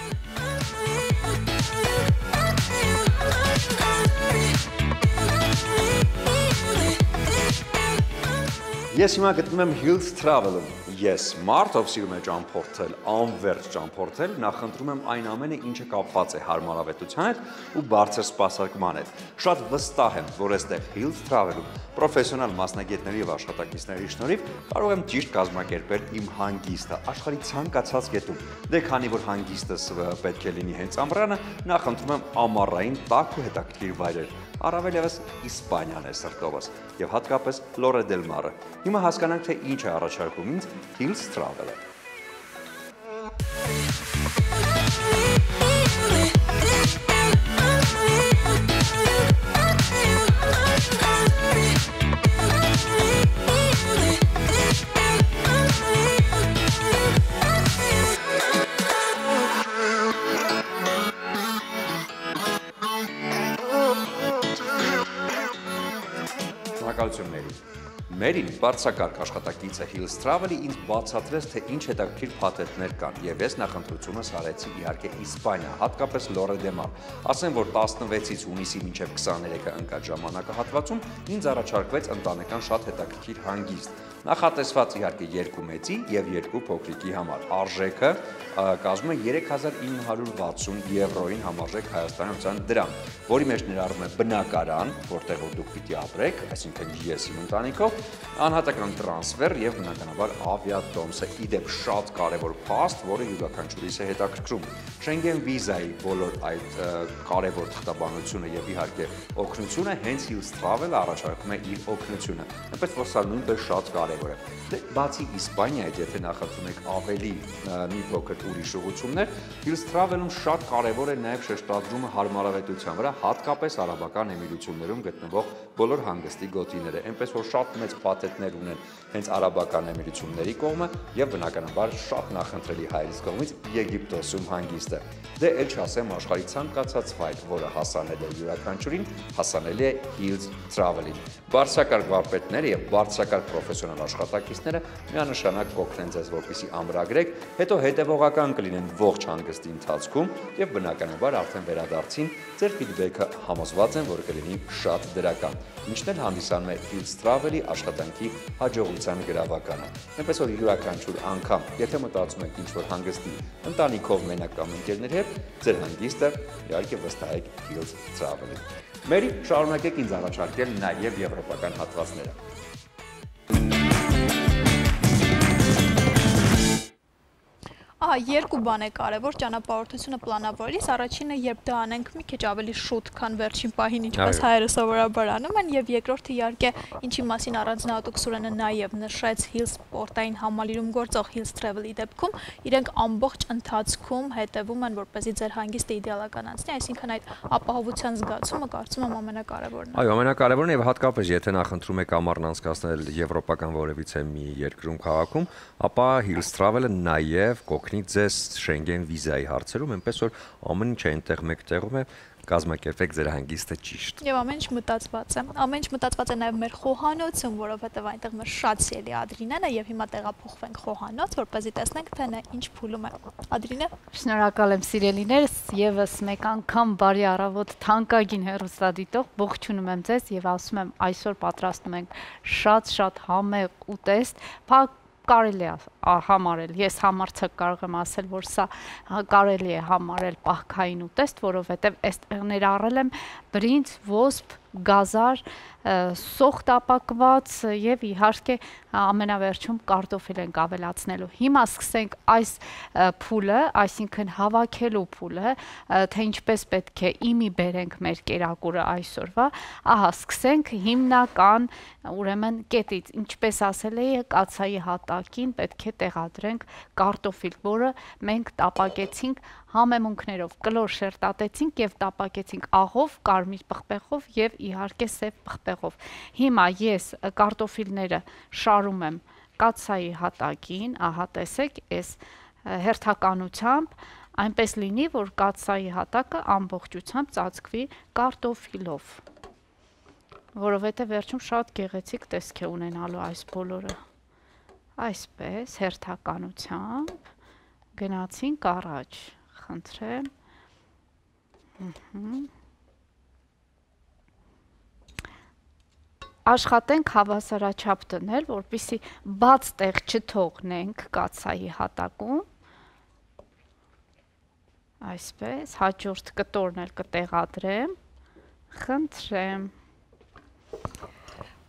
Speaker 1: Ես հիմա գտնվում եմ Hills Travel-ում։ Ես մարդ, ով սիրում է ճամփորդել, անվերջ ճամփորդել, նախընտրում եմ այն ամենը, ինչը կապված է հարմարավետության հետ ու բարձր սպասարկման հետ։ Շատ վստահ եմ, որ այստեղ Hills Travel-ում պրոֆեսիոնալ մասնագետների եւ աշխատակիցների շնորհիվ կարող եմ ճիշտ կազմակերպել իմ հանգիստը աշխարհի ցանկացած կետում։ Դե քանի որ հանգիստս պետք է լինի հենց ամռանը, նախընտրում եմ ամառային տաք ու հետաքրքիր վայրեր։ առավել ևս Իսպանիան է սրտովս եւ հատկապես Լորե դել Մարը։ Հիմա հասկանանք, թե ինչ է առաջարկում ինձ Hills Travel-ը։ Մերին բարձրակարգ աշխատակիցը Hills Travel-ի ինձ բացատրեց, թե ինչ հետաքրքիր փաթեթներ կան, եւ ես նախընտրությունս արեցի իհարկե Իսպանիա, հատկապես Լորե դել Մար։ Ասեմ, որ 16-ից հունիսի մինչև 23-ը ընկած ժամանակահատվածում ինձ առաջարկվեց ընտանեկան շատ հետաքրքիր հանգիստ։ Նախատեսված իհարկե 2 մեծի եւ 2 փոքրիկի համար։ Արժեքը կազմում է 3960 եվրոին համարժեք Հայաստանյան դրամ, որի մեջ ներառվում է բնակարան, որտեղ դուք պիտի ապրեք, այսինքն ես իմ ընտանիքով, անհատական տրանսֆեր եւ բնականաբար ավիատոմսը։ Իդեպ շատ կարեւոր փաստ, որը յուրաքանչյուրիս է հետաքրքրում։ Շենգեն վիզայի բոլոր այդ կարեւոր թղթաբանությունը եւ իհարկե օգնությունը հենց Hills Travel-ը առաջարկում է իր օգնությունը։ Այնպես որ սա նույնպես շատ կարևոր է։ Դե բացի Իսպանիայից, եթե նախընտրում եք ավելի մի փոքր ուրիշ ուղղություններ, Hills Travel-ում շատ կարևոր է նաև շեշտադրումը հարմարավետության վրա, հատկապես Արաբական Էմիրություններում գտնվող բոլոր հանգստի գոտիները, այնպես որ շատ մեծ փաթեթներ ունեն հենց Արաբական Էմիրությունների կողմը եւ բնականաբար շատ նախընտրելի հայերից կողմից Եգիպտոսում հանգիստը։ Դե էլ չասեմ աշխարհի ցանկացած վայր, որը հասանելի է յուրաքանչյուրին, հասանելի է Hills Travel-ին։ Բարձրակարգ վարպետները եւ բարձրակարգ պրոֆեսիոնալ աշխատակիցները միանշանակ կօգնեն ձեզ, որպեսզի ամրագրեք, հետո հետևողական կլինեն ողջ հանգստի ընթացքում եւ բնականաբար արդեն վերադարձին ձեր ֆիդբեքը համոզված են, որ կլինի շատ դրական։ Ինչն էլ հանդիսանում է Hills Travel-ի աշխատանքի հաջողության գրավականը։ Այնպես որ յուրաքանչյուր անգամ, եթե մտածում եք ինչ-որ հանգստի ընտանիքով մենակ կամ ընկերների հետ, ձեր հանգիստը իհարկե վստահեք Hills Travel-ին։ Մերի, շարունակեք ինձ առաջարկել նաև եվրոպական հատվածները։
Speaker 2: Ահա, երկու բան է կարևոր ճանապարհորդությունը պլանավորելիս, առաջինը երբ դա անենք մի քիչ ավելի շուտ, քան վերջին պահին, ինչպես հայերը սովորաբար անում են, եւ երկրորդը իհարկե ինչի մասին առանձնահատուկ Սուրենը նաեւ նշեց Hills պորտային համալիրում գործող Hills Travel-ի դեպքում, իրենք ամբողջ ընթացքում հետևում են, որպեսզի ձեր հանգիստը իդեալական անցնի, այսինքն այդ ապահովության զգացումը կարծում եմ ամենակարևորն է։
Speaker 1: Այո, ամենակարևորն եւ հատկապես եթե նախընտրում եք ամառն անցկացնել եվրոպական որևիցե մի երկրում քաղաքում, ապա Hills Travel-ը նաեւ կօգնի ձեզ Շենգեն վիզայի հարցերում, այնպես որ ամեն ինչ այնտեղ մեկտեղում է, կազմակերպեք ձեր հանգիստը ճիշտ։
Speaker 2: Եվ ամեն ինչ մտածված է։ Ամեն ինչ մտածված է նաև մեր խոհանոցում, որովհետև այնտեղ մեր շատ սիրելի Ադրինեն է եւ հիմա տեղափոխվենք խոհանոց, որպեսզի տեսնենք, թե նա ինչ փուլում է։ Ադրինե։
Speaker 3: Շնորհակալ եմ սիրելիներս, եւս մեկ անգամ բարի առավոտ թանկագին հեռուստադիտող, ողջունում եմ ձեզ եւ ասում եմ այսօր պատրաստում ենք շատ համեղ ուտեստ, կարելի է համարել, ես համարցակ կարող եմ ասել, որ սա կարելի է համարել պահքային ուտեստ, որովհետև այստեղ ներառել եմ բրինձ, ոսպ, գազար, սոխ տապակված եւ իհարկե ամենավերջում կարտոֆիլ ենք ավելացնելու։ Հիմա սկսենք այս փուլը, այսինքն հավաքելու փուլը, թե ինչպես պետք է իմի բերենք մեր կերակուրը այսօրվա, ահա սկսենք հիմնական, ուրեմն կետից, ինչպես ասել էի, կացայի հատակին պետք է տեղադրենք կարտոֆիլ, որը մենք տապակեցինք համեմունքներով, կլոր շերտատեցինք եւ տապակեցինք աղով, կարմիր պղպեղով եւ իհարկե սև պղպեղով։ Հիմա ես կարտոֆիլները շարում եմ կացայի հատակին, ահա տեսեք, այս հերթականությամբ այնպես լինի, որ կացայի հատակը ամբողջությամբ ծածկվի կարտոֆիլով, որովհետեւ վերջում շատ գեղեցիկ տեսք է ունենալու այս բոլորը։ Այսպես հերթականությամբ գնացինք առաջ, խնդրեմ։ Աշխատենք հավասարաչափ դնել, որպեսզի բաց տեղ չթողնենք կացայի հատակում։ Այսպես, հաջորդ կտորն էլ կտեղադրեմ, խնդրեմ։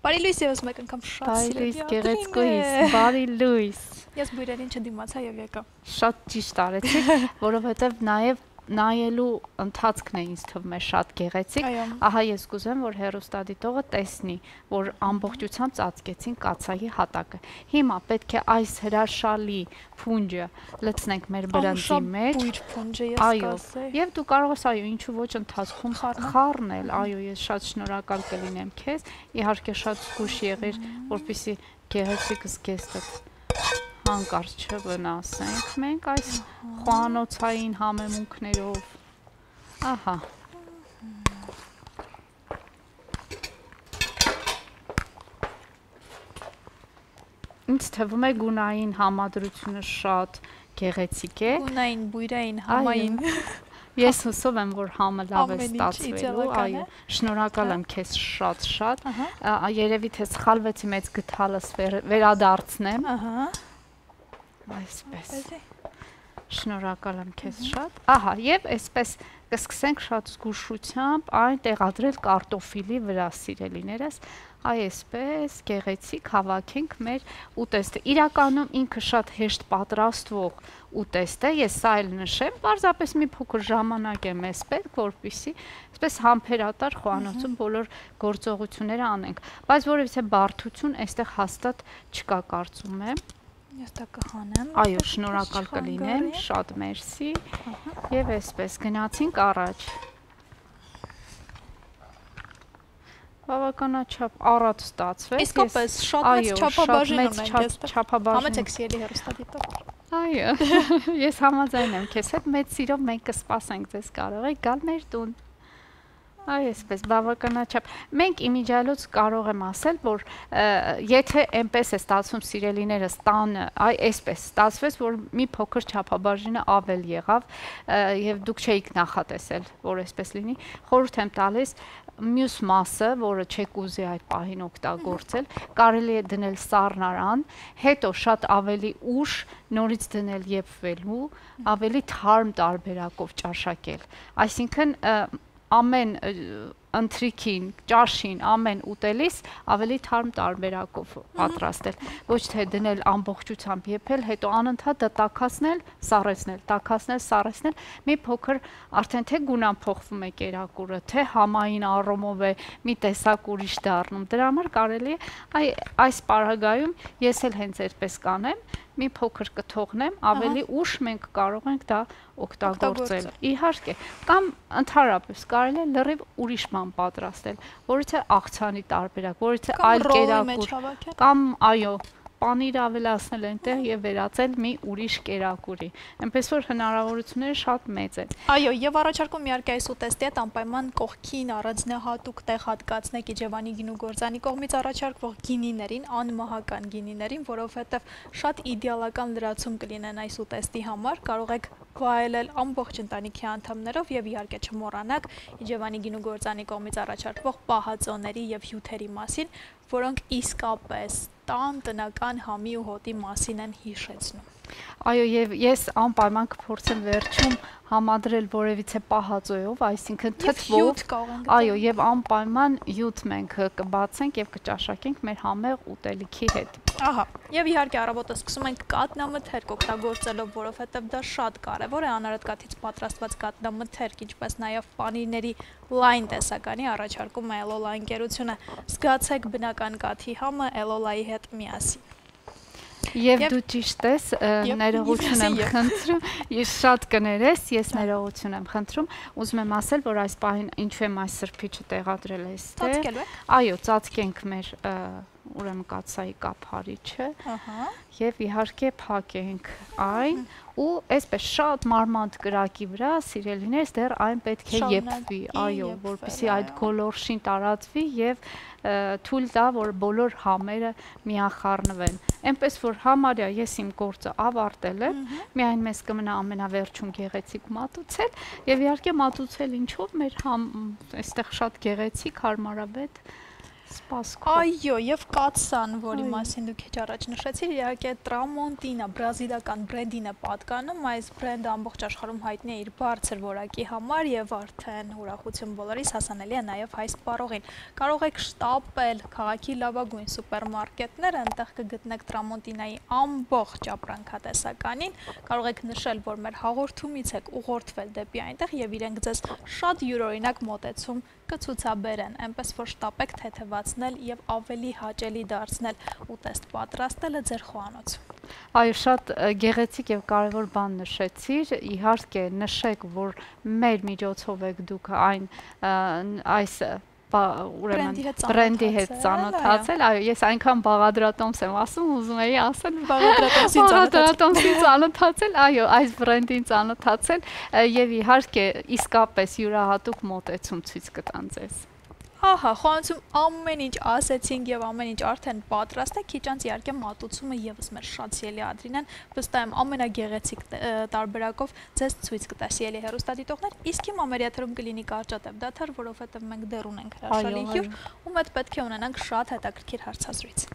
Speaker 2: Բարի լույս եւս մեկ անգամ շատ
Speaker 3: սիրելի գեղեցկուհիս, բարի լույս։
Speaker 2: Ես բույրերին չդիմացա եւ եկա։
Speaker 3: Շատ ճիշտ արեցիք, որովհետեւ նաեւ նայելու ընթացքն է ինձ թվում է շատ գեղեցիկ։ Ահա ես կուզեմ, որ հեռուստադիտողը տեսնի, որ ամբողջությամբ ծածկեցին կաթսայի հատակը։ Հիմա պետք է այս հրաշալի փունջը լցնենք մեր բրնձի մեջ։ Այո, եւ դու կարող ես, այո, ինչու ոչ ընթացքում խառնել։ Այո, ես շատ շնորհակալ կլինեմ քեզ։ Իհարկե շատ զգուշ եղիր, որպեսզի գեղեցիկ զգեստդ հանկարծ չվնասենք մենք այս խոհանոցային համեմունքներով։ Ահա։ Ինձ թվում է գունային համադրությունը շատ գեղեցիկ է։
Speaker 2: Գունային, բույրային, համային։
Speaker 3: Ես հուսով եմ, որ համը լավ է ստացվելու, այո, շնորհակալ եմ քեզ շատ։ Երևի թե սխալվեցի մեծ գթալս վերադարձնեմ։ Ահա։ Այսպես։ Շնորհակալ եմ քեզ շատ։ Ահա, եւ այսպես կսկսենք շատ զգուշությամբ այն տեղադրել կարտոֆիլի վրա, սիրելիներս, այսպես գեղեցիկ հավաքենք մեր ուտեստը։ Իրականում ինքը շատ հեշտ պատրաստվող ուտեստ է, ես սա էլ նշեմ, պարզապես մի փոքր ժամանակ է մեզ պետք, որպեսզի այսպես համբերատար խոհանոցում բոլոր գործողությունները անենք, բայց որևէ բարդություն այստեղ հաստատ չկա, կարծում եմ։
Speaker 2: Ես դա կհանեմ։
Speaker 3: Այո, շնորհակալ կլինեմ, շատ մերսի։ Եվ այսպես գնացինք առաջ։ Բավականաչափ առատ ստացվեց։
Speaker 2: Իսկապես շատ մեծ չափաբաժին ունենք այստեղ։ Համեցեք սիրելի հեռուստադիտող։
Speaker 3: Այո, ես համաձայն եմ քեզ հետ, մեծ սիրով մենք կսպասենք ձեզ, կարող եք գալ մեր տուն։ Այսպես բավականաչափ։ Մենք իմիջիայլոց կարող եմ ասել, որ եթե այնպես է ստացվում սիրելիներս տանը, այսպես ստացվեց, որ մի փոքր չափաբաժինը ավել եղավ եւ դուք չէիք նախատեսել, որ այսպես լինի, խորհուրդ եմ տալիս մյուս մասը, որը չեք ուզի այդ պահին օգտագործել, կարելի է դնել սառնարան, հետո շատ ավելի ուշ նորից դնել եփվելու, ավելի թարմ տարբերակով ճաշակել։ Այսինքն ամեն ընթրիքին, ճաշին, ամեն ուտելիս ավելի թարմ տարբերակով պատրաստել, ոչ թե դնել ամբողջությամբ եփել, հետո անընդհատ դա տաքացնել, սառեցնել, տաքացնել, սառեցնել, մի փոքր արդեն թե գունան փոխվում է կերակուրը, թե համային առումով է մի տեսակ ուրիշ դառնում։ Դրա համար կարելի է այս պարագայում ես էլ հենց այդպես կանեմ, մի փոքր կթողնեմ, ավելի ուշ մենք կարող ենք դա օգտագործել։ Իհարկե, կամ ընդհանրապես կարելի է լրիվ ուրիշ բան պատրաստել, որից է աղցանի տարբերակ, որից է այլ կերակուր, կամ այո, պանիր ավելացնել այնտեղ եւ վերածել մի ուրիշ կերակուրի։ Այնպես որ հնարավորությունները շատ մեծ են։
Speaker 2: Այո, եւ առաջարկում իհարկե այս ուտեստի հետ անպայման կողքին առանձնահատուկ տեղ հատկացնեք Իջևանի գինու գործանի կողմից առաջարկվող գինիներին, անմահական գինիներին, որովհետեւ շատ իդեալական լրացում կլինեն այս ուտեստի համար, կարող եք վայելել ամբողջ ընտանիքի անդամներով եւ իհարկե չմոռանաք Իջևանի գինու գործանի կողմից առաջարկվող պահածոների եւ հյութերի մասին, որոնք իսկապես տան տնական համի ու հոտի մասին են հիշեցնում։
Speaker 3: Այո, եւ ես անպայման կփորձեմ վերջում համադրել որևիցե պահածոյով, այսինքն թթվով, այո, եւ անպայման հյութ մենք կբացենք եւ կճաշակենք մեր համեղ ուտելիքի հետ։
Speaker 2: Ահա, եւ իհարկե առավոտը սկսում ենք կատնամթերք օգտագործելով, որովհետեւ դա շատ կարեւոր է, անարատ կաթից պատրաստված կատնամթերք, ինչպես նաեւ պանիրների լայն տեսականի առաջարկում է Էլոլա ընկերությունը։ Զգացեք բնական կաթի համը Էլոլայի հետ միասին։
Speaker 3: Եվ դու ճիշտ ես, ներողություն եմ խնդրում, ես շատ կներես, ես ներողություն եմ խնդրում, ուզում եմ ասել, որ այս պահին ինչու եմ այս սրբիչը տեղադրել այստեղ։
Speaker 2: Ծածկելու եք։
Speaker 3: Այո, ծածկենք մեր ուրեմն կաթսայի կափարիչը եւ իհարկե փակենք այն ու այսպես շատ մարմանդ կրակի վրա սիրելիներս դեռ այն պետք է եփվի, այո, որպեսզի այդ գոլորշին տարածվի եւ թույլ տա, որ բոլոր համերը միախառնվեն։ Այնպես որ համարյա ես իմ գործը ավարտել եմ, միայն մեզ կմնա ամենավերջում գեղեցիկ մատուցել եւ իհարկե մատուցել ինչով մեր այստեղ շատ գեղեցիկ, հարմարավետ Սպասքով։
Speaker 2: Այո, եւ կաթսան, որի մասին դուք քիչ առաջ նշեցիք, իհարկե Tramontina բրազիլական բրենդին է պատկանում, այս բրենդը ամբողջ աշխարհում հայտնի է իր բարձր որակի համար եւ արդեն ուրախություն բոլորիս հասանելի է նաեւ հայ սպառողին։ Կարող եք շտապել քաղաքի լավագույն սուպերմարկետները, այնտեղ կգտնեք Tramontina-ի ամբողջ ապրանքատեսականին, կարող եք նշել, որ մեր հաղորդումից եք ուղղորդվել դեպի այնտեղ եւ իրենք ձեզ շատ յուրօրինակ մոտեցում կցուցաբերեն, այնպես որ շտապեք թեթևացնել եւ ավելի հաճելի դարձնել ուտեստ պատրաստելը ձեր խոհանոցում։
Speaker 3: Այո, շատ գեղեցիկ եւ կարեւոր բան նշեցիր, իհարկե նշեք, որ մեր միջոցով եք դուք այս ուրեմն բրենդի հետ ծանոթացել, այո, ես այնքան բաղադրատոմս եմ ասում, ուզում էի ասել բաղադրատոմսի ծանոթացել, այո, այս բրենդին ծանոթացել եւ իհարկե իսկապես յուրահատուկ մոտեցում ցույց կտան ձեզ։
Speaker 2: Ահա, խոհանոցում ամեն ինչ ասեցինք եւ ամեն ինչ արդեն պատրաստ է, քիչ անց իհարկե մատուցումը եւս մեր շատ սիրելի Ադրինեն, վստահ եմ ամենագեղեցիկ տարբերակով ձեզ ցույց կտա սիրելի հեռուստադիտողներ, իսկ հիմա մեր եթերում կլինի կարճատև դադար, որովհետեւ մենք դեռ ունենք հրաշալի հյուր, ում հետ պետք է ունենանք շատ հետաքրքիր հարցազրույց։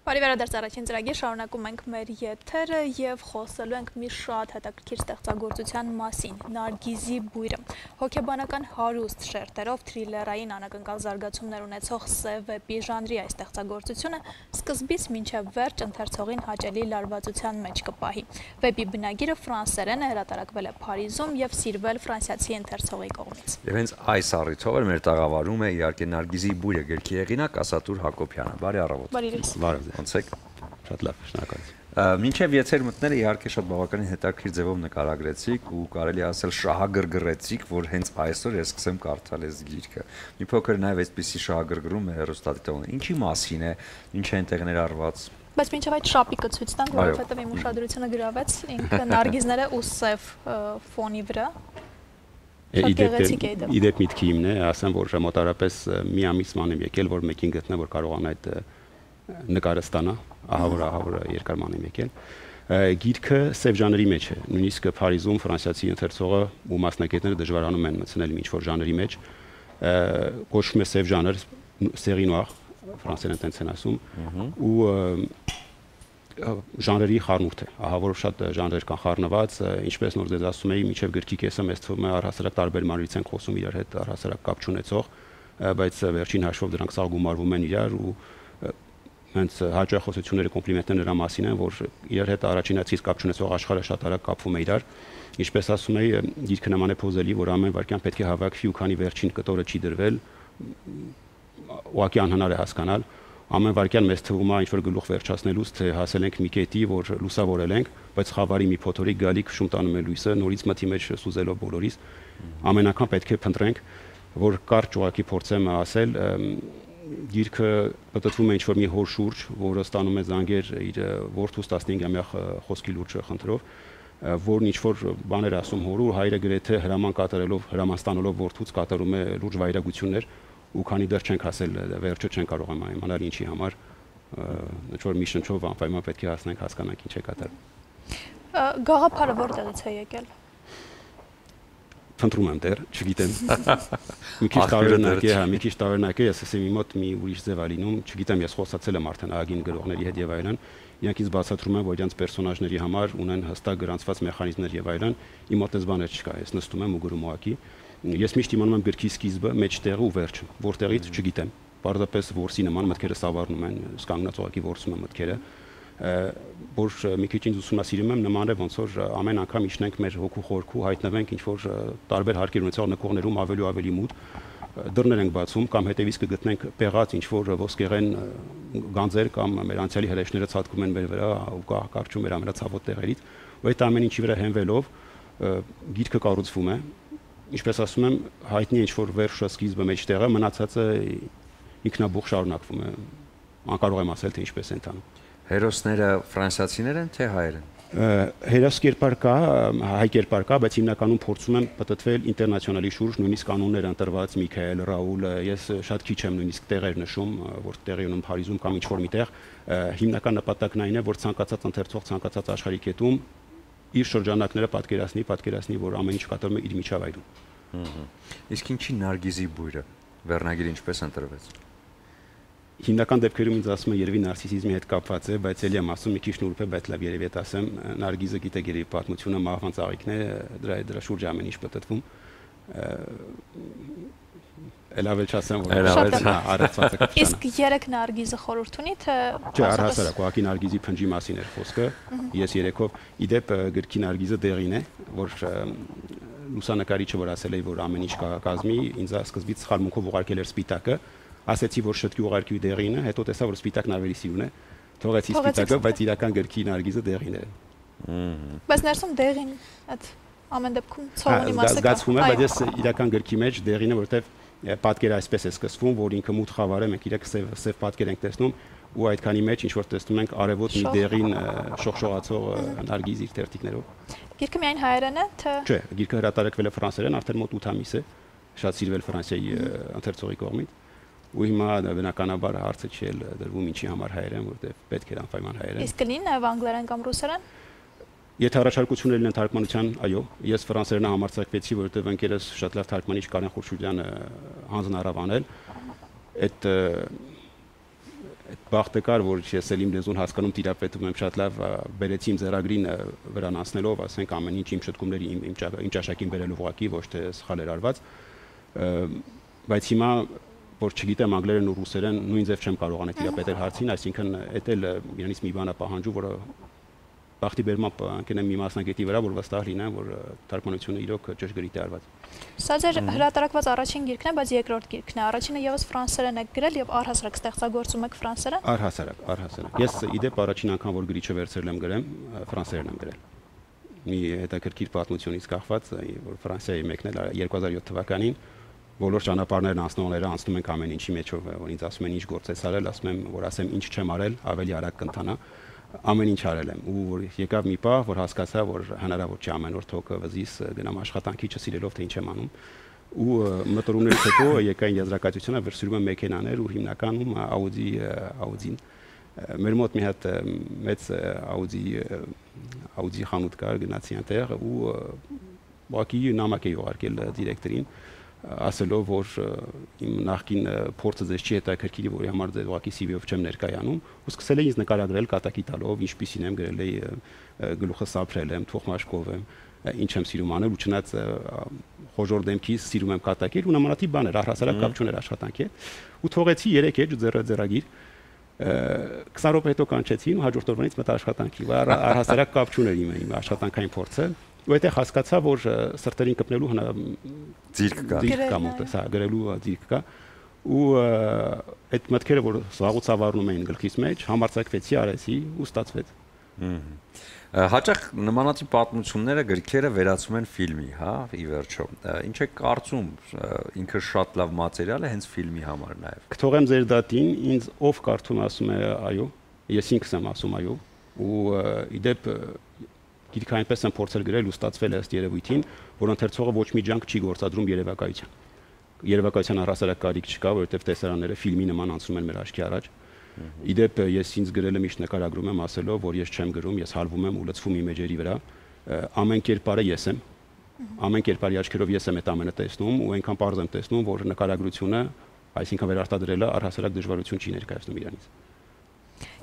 Speaker 2: Բարի վերադարձ առաջին ծրագիր, շարունակում ենք մեր եթերը եւ խոսելու ենք մի շատ հետաքրքիր ստեղծագործության մասին՝ Նարգիզի բույրը։ Հոգեբանական հարուստ շերտերով թրիլերային անակնկալ զարգացումներ ունեցող սև վեպի ժանրի այս ստեղծագործությունը սկզբից մինչև վերջ ընթերցողին հաճելի լարվածության մեջ կպահի։ Վեպի բնագիրը ֆրանսերեն է, հրատարակվել է Փարիզում եւ սիրվել ֆրանսիացի ընթերցողի կողմից։
Speaker 1: Եվ հենց այս առիթով մեր տաղավարում է իհարկե Նարգիզի բույրը գրքի հեղինակ Ասատուր Հակոբյանը։ Բարի առավոտ։
Speaker 2: Բարի
Speaker 1: Ոնց եք։
Speaker 7: Շատ լավ, շնորհակալություն։
Speaker 1: Մինչև եթեր մտնելը իհարկե շատ բավականին հետաքրքիր ձևով նկարագրեցիք ու կարելի ասել շահագրգռեցիք, որ հենց այսօր ես սկսեմ կարդալ այս գիրքը։ Մի փոքր նաև այսպեսի շահագրգռում է հեռուստադիտողը։ Ինչի մասին է, ինչ է այնտեղ ներառված։
Speaker 2: Բայց մինչև այդ շապիկը ցույց տանք, որովհետև իմ ուշադրությունը գրավեց ինքը նարգիզները ու սև ֆոնի վրա։
Speaker 7: Իդեպ միտքի իմն է, ասեմ, որ մոտարապես մի ամիս ման եմ եկել, որ մեկին գտնեմ, որ կարողանա այդ նկարը ստանա, ահավոր երկար ման եմ եկել։ Գիրքը սև ժանրի մեջ է, նույնիսկ Փարիզում ֆրանսիացի ընթերցողը ու մասնակիցները դժվարանում են մտցնել ինչ-որ ժանրի մեջ, կոչվում է սև ժանր, série noire, ֆրանսերեն տենց են ասում, ու ժանրի խառնուրդ է, ահավոր շատ ժանրեր կան խառնված, ինչպես նոր ձեզ ասում էի, միջև գրքի կեսը մեզ թվում է առհասարակ տարբեր մանրից են խոսում իրար հետ առհասարակ կապ չունեցող, բայց վերջին հաշվով դրանք սաղ գումարվում են իրար ու հենց հաճախոսությունները կոմպլիմենտները նրա մասին են, որ իրար հետ առաջինացից կապ չունեցող աշխարհը շատ արագ կապվում է իրար, ինչպես ասում էի, գիրքը նման է փոզելի, որ ամեն վարքյան պետք է հավաքվի ու քանի վերջին կտորը չի դրվել, ուղղակի անհնար է հասկանալ, ամեն վարքյան մեզ թվում է ինչ-որ գլուխ վերջացնելուց, թե հասել ենք մի կետի, որ լուսավորել ենք, բայց խավարի մի փոթորիկ գալիք շում տանում է լույսը, նորից մթի մեջ սուզելով բոլորիս, ամեն անգամ պետք է փնտրենք, որ կարճ ուղղակի փորձեմ ասել, գիրքը պատտվում է ինչ-որ մի հոր շուրջ, որը ստանում է զանգեր իր որդուց 15-ամյա խոսքի լուրջ խնդրով, որն ինչ-որ բաներ ասում հորու, հայրը գրեթե հրաման կատարելով, հրաման ստանալով որդուց կատարում է լուրջ վայրագություններ, ու քանի դեռ չենք հասել վերջը չենք կարող իմանալ ինչի համար, ինչ-որ մի շնչով անպայման պետք է հասնենք հասկանանք ինչ է կատարվում։
Speaker 2: Գաղափարը որտեղից է եկել։
Speaker 7: Փնտրում եմ դեռ, չգիտեմ։ Մի քիչ տարօրինակ է, մի քիչ տարօրինակ է, ես ասեմ իմ մոտ մի ուրիշ ձև է լինում, չգիտեմ, ես խոսացել եմ արդեն ահագին գրողների հետ եւ այլն, իրանք ինձ բացատրում են, որ իրանք պերսոնաժների համար ունեն հստակ գրանցված մեխանիզմներ եւ այլն, իմ մոտ այս բաներ չկա, ես նստում եմ ու գրում ուղակի։ Ես միշտ իմանում եմ գրքի սկիզբը, մեջտեղը ու վերջը, որտեղից չգիտեմ։ Պարզապես որսի նման մտքերը սավառնում են, սկանգնած ուղակի որսում եմ մտքերը, որ մի քիչ ինձ ուսումնասիրում եմ նման է ոնց որ ամեն անգամ իջնենք մեր հոգու խորքում հայտնվենք ինչ որ տարբեր հարկեր ունեցող նկողներում ավելի ու ավելի մութ դռներ ենք բացում կամ հետևից կգտնենք պեղած ինչ որ ոսկեղեն գանձեր կամ մեր անցյալի հրեշները ցատկում են մեր վրա ու կարճում մեր ամենացավոտ տեղերից ու այդ ամեն ինչի վրա հենվելով գիրքը կառուցվում է ինչպես ասում եմ հայտնի ինչ որ վերջը սկիզբը մեջտեղը մնացածը ինքնաբուխ շարունակվում է անկարող եմ ասել թե ինչպես են տանում
Speaker 1: Հերոսները ֆրանսիացիներ են թե հայեր են
Speaker 7: Հերոս կերպար կա, հայ կերպար կա, բայց հիմնականում փորձում եմ պատտվել ինտերնացիոնալի շուրջ, նույնիսկ կանոններ ընտրված Միքայել, Ռաուլ, ես շատ քիչ եմ նույնիսկ տեղեր նշում, որ տեղի ունեն Փարիզում կամ ինչ-որ միտեղ, հիմնական նպատակն այն է, որ ցանկացած ընթերցող, ցանկացած աշխարհի կետում իր շրջանակները պատկերացնի, որ ամեն ինչ կատարվում է իր միջավայրում։
Speaker 1: Իսկ ինչի Նարգիզի բույրը վերնագիրը ինչպես ընտրվեց։
Speaker 7: Հիմնական դեպքերում ինձ ասում են երևի նարսիսիզմի հետ կապված է, բայց ելի եմ ասում մի քիչ նուրբ է, բայց լավ երևի է ասեմ, Նարգիզը գիտեք երևի պատմությունը մահվան ծաղիկն է, դրա շուրջ ամեն ինչ պատտվում։ Ելավել չասեմ, որ արեցված է կապչանը։
Speaker 2: Իսկ երեք Նարգիզը խորհուրդ ունի, թե
Speaker 7: Չէ, առհասարակ, ուղղակի Նարգիզի փնջի մասին էր խոսքը։ Ես երեքով իդեպ գրքի Նարգիզը դեղին է, որ լուսանկարիչը որ ասել է, որ ամեն ինչ կազմի, ինձ սկզբից սխալմունքով ուղարկել էր սպիտակը, ասեցի, որ շտկի ուղարկի դեղինը, հետո տեսա, որ սպիտակն ավելի սիրուն է, թողեցի սպիտակը, բայց իրական գրքի Նարգիզը դեղին է։
Speaker 2: Բայց ներսում դեղին այդ ամեն դեպքում ցողունի մասը կա։
Speaker 7: Զգացվում է, բայց ես իրական գրքի մեջ դեղինը, որովհետև պատկերը այսպես է սկսվում, որ ինքը մութ խավար է, մենք իրենք սև պատկեր ենք տեսնում, ու այդքանի մեջ ինչ որ տեսնում ենք արևոտ մի դեղին շողշողացող Նարգիզ իր թերթիկներով։
Speaker 2: Գիրքը միայն հայերեն է, թե
Speaker 7: Չէ, գիրքը հրատարակվել է ֆրանսերեն, արդեն մոտ 8 ամիս է, շատ սիրվել Ֆրանսիայի ընթերցողի կողմից։ Ու հիմա բնականաբար հարցը չի դրվում ինչի համար հայերեն, որտեղ պետք է անպայման հայերեն։
Speaker 2: իսկ կլինի նաև անգլերեն կամ ռուսերեն։
Speaker 7: Եթե առաջարկություններ լինեն թարգմանության, այո, ես ֆրանսերենը համարձակվեցի, որովհետև ընկերս շատ լավ թարգմանիչ Կարեն Խուրշուդյանը հանձնարարավ անել։ Այդ բախտը կար, որ ես էլ իմ լեզուն հասկանում տիրապետում եմ շատ լավ, բերեցի իմ ձեռագրին վրան անցնելով, ասենք ամեն ինչ իմ շտկումների իմ ճաշակին բերելով ուղղակի, ոչ թե սխալ էր արված։ Բայց հիմա որ չգիտեմ անգլերեն ու ռուսերեն նույն ձև չեմ կարողանա տիրապետել հարցին, այսինքն էդ էլ իրանից մի բան է պահանջում, որը բախտի բերմամբ ընկնեմ մի մասնագետի վրա, որ վստահ լինեմ, որ թարգմանությունը իրոք ճշգրիտ է արված։
Speaker 2: Սա ձեր հրատարակված առաջին գիրքն է, բայց երկրորդ գիրքն է։ Առաջինը եւս ֆրանսերեն եք գրել եւ առհասարակ ստեղծագործում եք ֆրանսերեն։
Speaker 7: Առհասարակ։ Ես իդեպ առաջին անգամ որ գրիչը վերցրել եմ գրեմ, ֆրանսերեն եմ գրել։ Մի հետաքրքիր պատմությունից կախված, որ Ֆրանսիայի մեկնել 2007 թվականին բոլոր ճանապարհներն անցնողները անցնում են ամեն ինչի մեջ, որ ինձ ասում են ինչ գործ ես արել, ասում եմ, որ ասեմ ինչ չեմ արել, ավելի արագ կընթանա, ամեն ինչ արել եմ, ու որ եկավ մի պահ, որ հասկացա, որ հնարավոր չէ ամեն օր թոքը վզիս գնամ աշխատանքի չսիրելով թե ինչ եմ անում, ու մտորումներից հետո եկային եզրակացությունը, որ սիրում եմ մեքենաներ ու հիմնականում Audi-ին։ Մեր մոտ մի հատ մեծ Audi խանութ կար, գնացի այնտեղ ու ուղղակի նամակ էի ուղարկել դիրեկտորին ասելով, որ իմ նախկին փորձը ձեզ չի հետաքրքիր, որի համար ձեզ ուղղակի CV-ով չեմ ներկայանում, ու սկսել էի ինձ նկարագրել կատակի տալով, ինչպիսին եմ, գրել էի գլուխը սափրել եմ, թողմաշկով եմ, ինչ եմ սիրում անել, ու չնայած խոժոր դեմքից սիրում եմ կատակել, ու նմանատիպ բաներ, առհասարակ կապ չուներ աշխատանքի հետ, ու թողեցի 3 էջ ձեռագիր 20 րոպե հետո կանչեցին ու հաջորդ օրվանից մտա աշխատանքի, առհասարակ կապ չուներ իմ աշխատանքային փորձը, ու այդտեղ հասկացա, որ սրտերին կպնելու
Speaker 1: ձիրք կա
Speaker 7: մոտը, սա գրելու ձիրք կա, ու այդ մտքերը, որ զաղուց ավառնում էին գլխիս մեջ, համարձակվեցի, արեցի ու ստացվեց։
Speaker 1: Հաճախ նմանատիպ պատմությունները գրքերը վերածում են ֆիլմի, հա, ի վերջո։ Ինչ է կարծում, ինքը շատ լավ մատերիալ է հենց ֆիլմի համար նաև։
Speaker 7: Կթողեմ ձեր դատին, ինձ ով կարդում ասում է այո, ես ինքս եմ ասում այո, ու իդեպ գիրքը այնպես եմ փորձել գրել ու ստացվել է ըստ երևույթին, որ ընթերցողը ոչ մի ջանք չի գործադրում երևակայության։ Երևակայության առհասարակ կարիք չկա, որովհետև տեսարանները ֆիլմի նման անցնում են մեր աչքի առաջ։ Իդեպ ես ինձ գրել եմ միշտ նկարագրում եմ ասելով, որ ես չեմ գրում, ես հալվում եմ ու լցվում իմ էջերի վրա, ամեն կերպարը ես եմ, ամեն կերպարի աչքերով ես եմ այդ ամենը տեսնում ու այնքան պարզ եմ տեսնում, որ նկարագրությունը, այսինքն վերարտադրելը առհասարակ դժվարություն չի ներկայացնում իրանից։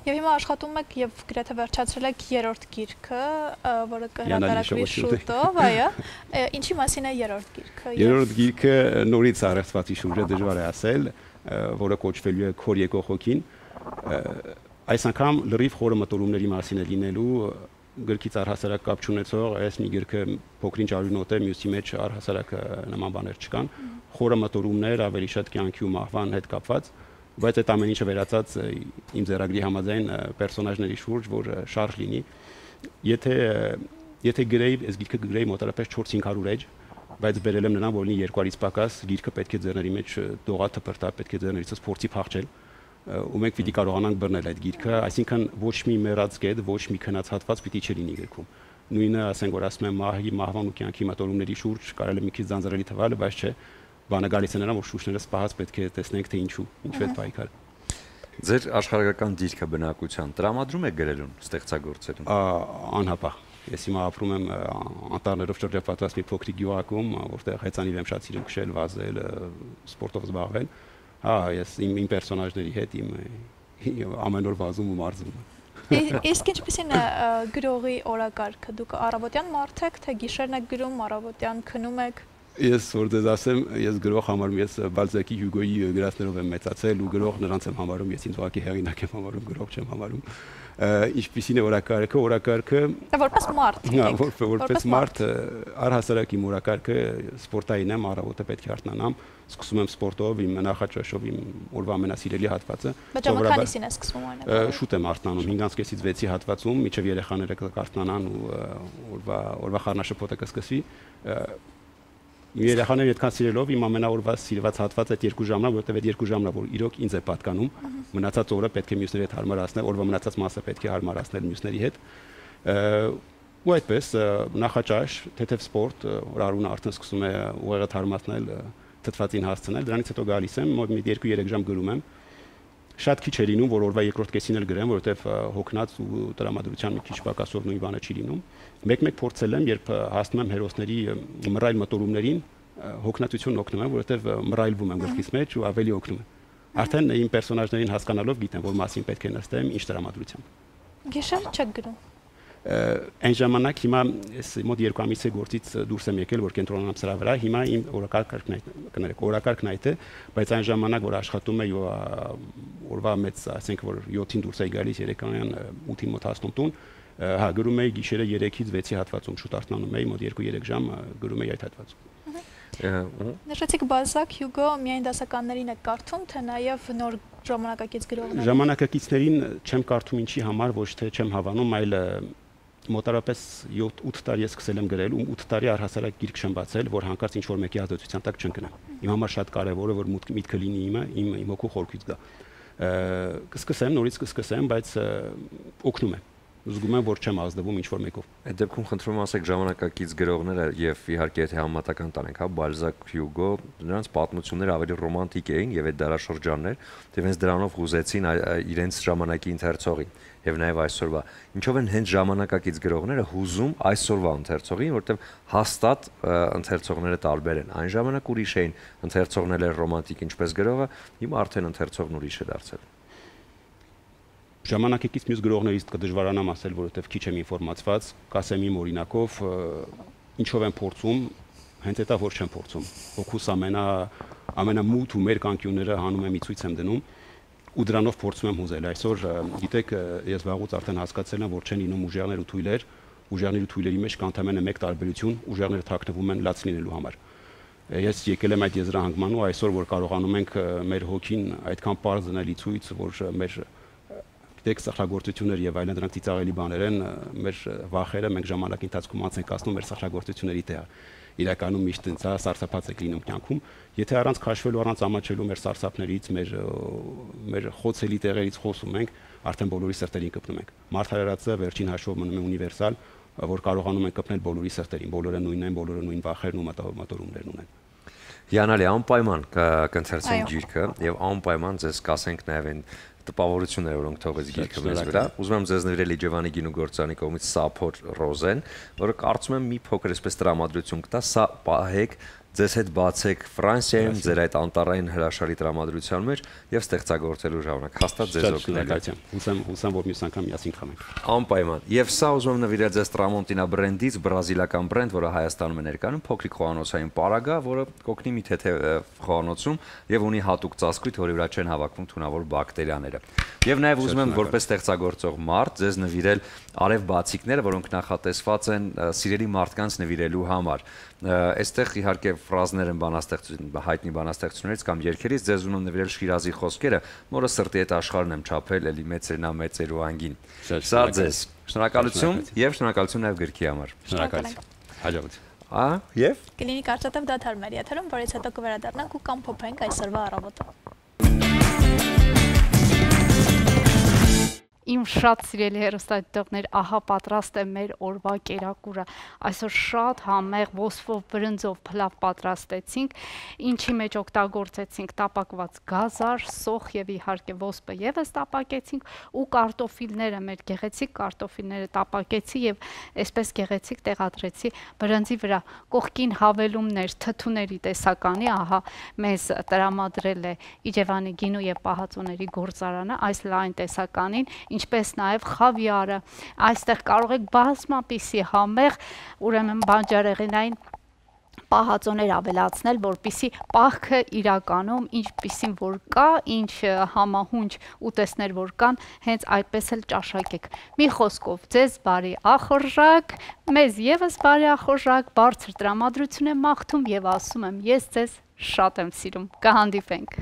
Speaker 2: Եվ հիմա աշխատում եք եւ գրեթե վերջացրել եք երրորդ գիրքը, որը կհրատարակվի շուտով, այո։ Ինչի մասին է երրորդ գիրքը։
Speaker 7: Երրորդ գիրքը նորից առեղծվածի շուրջ է, դժվար է ասել, որը կոչվելու է Քոր եկող հոգին։ Այս անգամ լրիվ խորը մտորումների մասին է լինելու, գրքից առհասարակ կապ չունեցող, այս մի գրքը փոքրինչ արյունոտ է, մյուսի մեջ առհասարակ նման բաներ չկան, խորը մտորումներ, ավելի շատ կյանքի ու մահվան հետ կապված, բայց այդ ամեն ինչը վերածած իմ ձեռագրի համաձայն պերսոնաժների շուրջ, որ շարժ լինի։ Եթե գրեի, այս գիրքը գրեի մոտարապես 400-500 էջ, բայց բերել եմ նրան, որ լինի 200-ից պակաս, գիրքը պետք է ձեռների մեջ դողա թփրտա, պետք է ձեռներիցս փորձի փախչել, ու մենք պիտի կարողանանք բռնել այդ գիրքը, այսինքն ոչ մի մեռած կետ, ոչ մի քնած հատված պիտի չլինի գրքում։ Նույնը ասենք, որ ասում եմ մահվան ու կյանքի մտորումների շուրջ կարելի է մի քիչ ձանձրելի թվալ, բայց չէ, բանը գալիս է նրան, որ շուշները սպահած պետք է տեսնենք, թե ինչու այդ պայքարը։
Speaker 1: Ձեր աշխարհական դիրքը բնակության տրամադրում է գրելուն, ստեղծագործելուն։
Speaker 7: Անհապաղ։ Ես հիմա ապրում եմ անտառներով շրջապատված մի փոքրիկ գյուղակում, որտեղ հեծանիվ եմ շատ սիրում քշել, վազել, սպորտով զբաղվել։ Հա, ես իմ պերսոնաժների հետ ամեն օր վազում ու մարզվում եմ։
Speaker 2: Իսկ ինչպեսին է գրողի օրակարգը, դուք առավոտյան մարդ եք, թե գիշերն եք գրում, առավոտյան քնում եք։
Speaker 7: Ես որ դες ասեմ, ես գրող համարում, ես Բալզակի, Հյուգոյի գրածներով եմ մեծացել ու գրող նրանց եմ համարում, ես ինձ ուղղակի հեղինակ եմ համարում, գրող չեմ համարում։ Ինչպիսին է օրակարգը
Speaker 2: որպես մարդ։
Speaker 7: Որպես մարդ առհասարակ իմ օրակարգը սպորտային եմ, առավոտը պետք է արթնանամ, սկսում եմ սպորտով, իմ նախաճաշով, իմ օրվա ամենասիրելի հատվածը։
Speaker 2: Բայց քանիսին է սկսվում այն։
Speaker 7: Շուտ եմ արթնանում, 5-6-ից 6-ի հատվածում, մինչև երեխաները կարթնանան ու օրվա խառնաշփոթը կսկսվի։ Երեխաները այդքան սիրելով իմ ամենաօրվա սիրված հատվածը այդ 2 ժամն է, որովհետև այդ 2 ժամն է, որ իրոք ինձ է պատկանում։ Մնացած օրը պետք է մյուսների հետ հարմարացնել, օրվա մնացած մասը պետք է հարմարացնել մյուսների հետ։ Ու այդպես նախաճաշ, թեթև սպորտ, օրարունը արդեն սկսում է ուղեղը թարմացնել, թթվածին հասցնել, դրանից հետո գալիս եմ, մոտ 2-3 ժամ գրում եմ։ Շատ քիչ է լինում, որ օրվա երկրորդ կեսին էլ գրեմ, որովհետև հոգնած ու տրամադրության մի քիչ պակասով նույն բանը չի լինում։ Մեկ-մեկ փորձել եմ, երբ հասնում եմ հերոսների մռայլ մտորումներին, հոգնածությունն օգնում եմ, որովհետև մռայլվում եմ գլխիս մեջ ու ավելի օգնում է։ Արդեն իմ պերսոնաժներին հասկանալով գիտեմ, որ մասին պետք է նստեմ, ինչ տրամադրությամբ։
Speaker 2: Գիշեր չեք գրում։
Speaker 7: Այն ժամանակ հիմա ես մոտ 2 ամիս է գործից դուրս եմ եկել, որ կենտրոնանամ սրա վրա, հիմա իմ օրակարգն այդ է, բայց այն ժամանակ, որ աշխատում էի օրվա մեծ, ասենք որ 7-ին դուրս էի գալիս, երեկոյան 8-ին մոտ հասնում տուն, հա, գրում էի գիշերը 3-ից 6-ի հատվածում, շուտ արթնանում էի, մոտ 2-3 ժամ գրում էի այդ հատվածում։
Speaker 2: Նշեցիք Բալզակ, Հյուգո, միայն դասականներին եք կարդում, թե նաև նոր ժամանակակից գրողներին։
Speaker 7: Ժամանակակիցներին չեմ կարդում ինչի համար, ոչ թե չեմ հավանում, այլ մոտարապես 7-8 տարի ես սկսել եմ գրել ու 8 տարի առհասարակ գիրք չեմ բացել, որ հանկարծ ինչ-որ մեկի ազդեցության տակ չընկնեմ։ Իմ համար շատ կարևոր է, որ միտքը լինի իմ հոգու խորքից գա։ Կսկսեմ, նորից կսկսեմ, բայց օգնում է։ Զգում եմ, որ չեմ ազդվում ինչ-որ մեկով։
Speaker 1: Այդ դեպքում խնդրում եմ ասեք ժամանակակից գրողները եւ իհարկե եթե համատական տանենք, հա, Բալզակ, Հյուգո, նրանց պատմությունները ավելի ռոմանտիկ էին եւ այդ դարաշրջաններ, դե հենց դրանով հուզեցին իրենց ժամանակի ընթերցողին եւ նաեւ այսօրվա։ Ինչով են հենց ժամանակակից գրողները հուզում այսօրվա ընթերցողին, որտեղ հաստատ ընթերցողները տարբեր են։ Այն ժամանակ ուրիշ էին ընթերցողները ռոմանտիկ ինչպես գրողը, հիմա արդեն ընթերցողն ուրիշ է դարձել։
Speaker 7: Ժամանակակից մյուս գրողներից կդժվարանամ ասել, որովհետև քիչ եմ ինֆորմացված, կասեմ իմ օրինակով, ինչով եմ փորձում, հենց դա որ չեմ փորձում։ Հոգուս ամենամութ ու մեր կանկյունները հանում եմ իցույց եմ դնում ու դրանով փորձում եմ հուզել։ Այսօր գիտեք, ես վաղուց արդեն հասկացել եմ, որ չեն լինում ուժեղներ ու թույլեր, ուժեղների ու թույլերի մեջ կա ընդամենը մեկ տարբերություն, ուժեղները թաքնվում են լաց լինելու համար։ Ես եկել եմ այդ եզրահանգման ու այսօր որ կարողանում ենք մեր հոգին այդքան պարզ դնել իցույց, որ մեր դեք սախրագործություններ եւ այլն դրանք ծիծաղելի բաներ են, մեր վախերը մենք ժամանակի ընթացքում անց ենք ասնում մեր սախրագործությունների տեղը։ Իրականում միշտ ինձ սարսափած եք լինում կյանքում, եթե առանց քաշվելու, առանց ամաչելու մեր սարսափներից, մեր խոցելի տեղերից խոսում ենք, արդեն բոլորի սրտերին կպնում ենք։ Մարդարարածը վերջին հաշվով մնում է ունիվերսալ, որ կարողանում են կպնել բոլորի սրտերին, բոլորը նույնն են, բոլորը նույն վախերն ու մտորումներն ունեն։
Speaker 1: Հիանալի, անպայման կընթերցենք գիրքը եւ անպայման ձեզ կասենք նաեւ այն տպավորությունները, որոնք թողեց գիրքը մեզ վրա։ Ուզում եմ ձեզ նվիրել Իջևանի գինուգործանի կողմից Սափոր Ռոզեն, որը կարծում եմ մի փոքր այսպես տրամադրություն կտա, սա պահեք, ձեզ հետ բացեք Ֆրանսիայում ձեր այդ անտառային հրաշալի տրամադրության մեջ եւ ստեղծագործելու ժամանակ հաստատ ձեզ օգնելու։
Speaker 7: Հուսամ որ մյուս անգամ միասին խմենք։
Speaker 1: Անպայման։ Եվ սա ուզում եմ նվիրել ձեզ Տրամոնտինա բրենդից, բրազիլական բրենդ, որը Հայաստանում է ներկայանում, փոքրիկ խոհանոցային պարագա, որը կօգնի մի թեթև խոհանոցում եւ ունի հատուկ ծածկույթ, որի վրա չեն հավաքվում թունավոր բակտերիաները։ Եվ նաեւ ուզում եմ որպես ստեղծագործող մարդ ձեզ նվիրել արև բացիկները, որոնք նախատեսված են սիրելի մարդկանց նվիրելու համար։ Այստեղ իհարկե ֆրազներ են հայտնի բանաստեղծություններից կամ երգերից, ձեզ ունում նվիրել Շիրազի խոսքերը, որը սրտի հետ աշխարհն եմ չափել, էլի մեծերնա մեծերու անգին։ Սա ձեզ շնորհակալություն եւ շնորհակալություն նաեւ գրքի համար։
Speaker 7: Շնորհակալություն։ Հաջողություն։
Speaker 1: Եվ
Speaker 2: կլինի կարծատև դադար մեր եթերում, որից հետո կվերադառնանք ու կամփոփենք այսօրվա առավոտը։
Speaker 3: Իմ շատ սիրելի հեռուստադիտողներ, ահա պատրաստ է մեր օրվա կերակուրը։ Այսօր շատ համեղ ոսկով բրնձով փլավ պատրաստեցինք, ինչի մեջ օգտագործեցինք տապակված գազար, սոխ եւ իհարկե ոսպը եւս տապակեցինք ու կարտոֆիլները, մեր գեղեցիկ կարտոֆիլները տապակեցի եւ այսպես գեղեցիկ տեղադրեցի բրնձի վրա։ Կողքին հավելումներ թթուների տեսականի, ահա մեզ տրամադրել է Իջևանի գինու եւ պահածոների գործարանը այս լայն տեսականին, ինչպես նաև խավիարը։ Այստեղ կարող եք բազմապիսի համեղ, ուրեմն բանջարեղենային պահածոներ ավելացնել, որպիսի պահքը իրականում ինչպիսին որ կա, ինչ համահունչ ուտեստներ որ կան, հենց այդպես էլ ճաշակեք։ Մի խոսքով, ձեզ բարի ախորժակ, մեզ եւս բարի ախորժակ, բարձր տրամադրություն եմ մաղթում եւ ասում եմ, ես ձեզ շատ եմ սիրում։ Կհանդիպենք։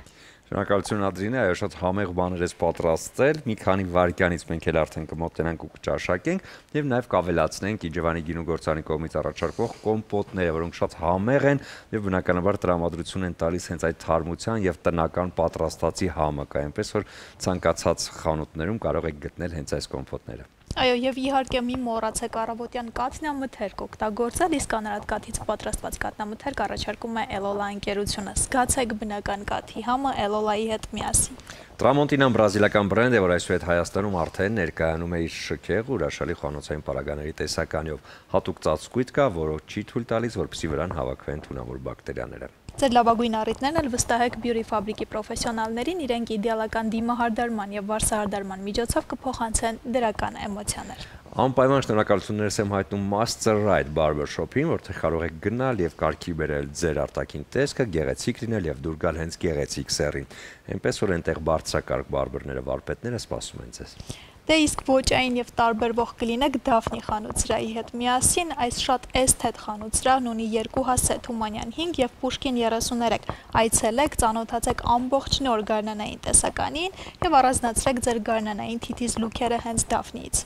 Speaker 1: Շնորհակալություն Ադրինե, այո, շատ համեղ բաներ ես պատրաստել։ Մի քանի վայրկյանից մենք էլ արդեն կմոտենանք ու կճաշակենք եւ նաեւ կավելացնենք Իջևանի գինու գործարանի կողմից առաջարկվող կոմպոտները, որոնք շատ համեղ են եւ բնականաբար տրամադրություն են տալիս հենց այդ թարմության եւ տնական պատրաստածի համակա, այնպես որ ցանկացած խանութներում կարող եք գտնել հենց այս կոմպոտները։
Speaker 2: Այո, եւ իհարկե մի մոռացեք առավոտյան կաթնամթերք օգտագործել, իսկ անարատ կաթից պատրաստված կաթնամթերք առաջարկում է Էլոլա ընկերությունը։ Զգացեք բնական կաթի համը Էլոլայի հետ միասին։
Speaker 1: Տրամոնտինան բրազիլական բրենդ է, որ այսուհետ Հայաստանում արդեն ներկայանում է իր շքեղ ու հրաշալի խոհանոցային պարագաների տեսականիով։ Հատուկ ծածկույթ կա, որը չի թույլ տալիս, որպեսզի վրան հավաքվեն թունավոր բակտերիաները։
Speaker 2: Ձեր լավագույն առիթներն էլ վստահեք բյուրի ֆաբրիկի պրոֆեսիոնալներին, իրենք իդեալական դիմահարդարման եւ վարսահարդարման միջոցով կփոխանցեն դրական էմոցիաներ։
Speaker 1: Անպայման շնորհակալություններս եմ հայտնում Master Right Barber Shop-ին, որտեղ կարող եք գնալ եւ կարգի բերել ձեր արտաքին տեսքը, գեղեցիկ լինել եւ դուր գալ հենց գեղեցիկ սեռին։ Այնպես որ այնտեղ բարձրակարգ բարբերները, վարպետները սպասում են ձեզ։
Speaker 2: Դե իսկ ոճային եւ տարբերվող կլինեք Դաֆնի խանութսրահի հետ միասին, այս շատ էսթետ խանութսրահն ունի 2 հասցե Թումանյան 5 եւ Պուշկին 33։ Այցելեք, ծանոթացեք ամբողջ նոր գարնանային տեսականին եւ առանձնացրեք ձեր գարնանային թիթիզ լուքերը հենց Դաֆնիից։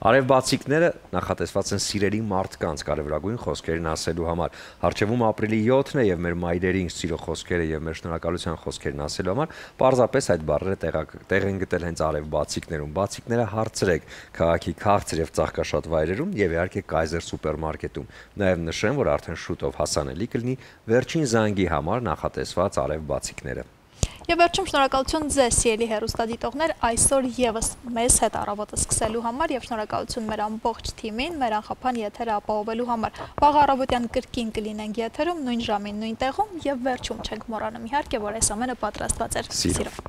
Speaker 1: Արևբացիկները նախատեսված են սիրելի մարդկանց կարևորագույն խոսքերն ասելու համար։ Հառջևում ապրիլի 7-ն է եւ մեր մայրերին սիրո խոսքերը եւ մեր շնորհակալության խոսքերն ասելու համար պարզապես այդ բառերը տեղ են գտել հենց արևբացիկներում։ Բացիկները հարցրեք քաղաքի քաղցր եւ ծաղկաշատ վայրերում եւ իհարկե Կայզեր սուպերմարկետում։ Նաեւ նշեմ, որ արդեն շուտով հասանելի կլինի վերջին զանգի համար նախատեսված արևբացիկները։
Speaker 2: Եվ վերջում շնորհակալություն ձեզ, սիրելի հեռուստադիտողներ, այսօր եւս մեզ հետ առավոտը սկսելու համար եւ շնորհակալություն մեր ամբողջ թիմին, մեր անխափան եթերը ապահովելու համար։ Վաղ առավոտյան կրկին կլինենք եթերում, նույն ժամին, նույն տեղում եւ վերջում չենք մոռանում իհարկե, որ այս ամենը պատրաստված էր սիրով։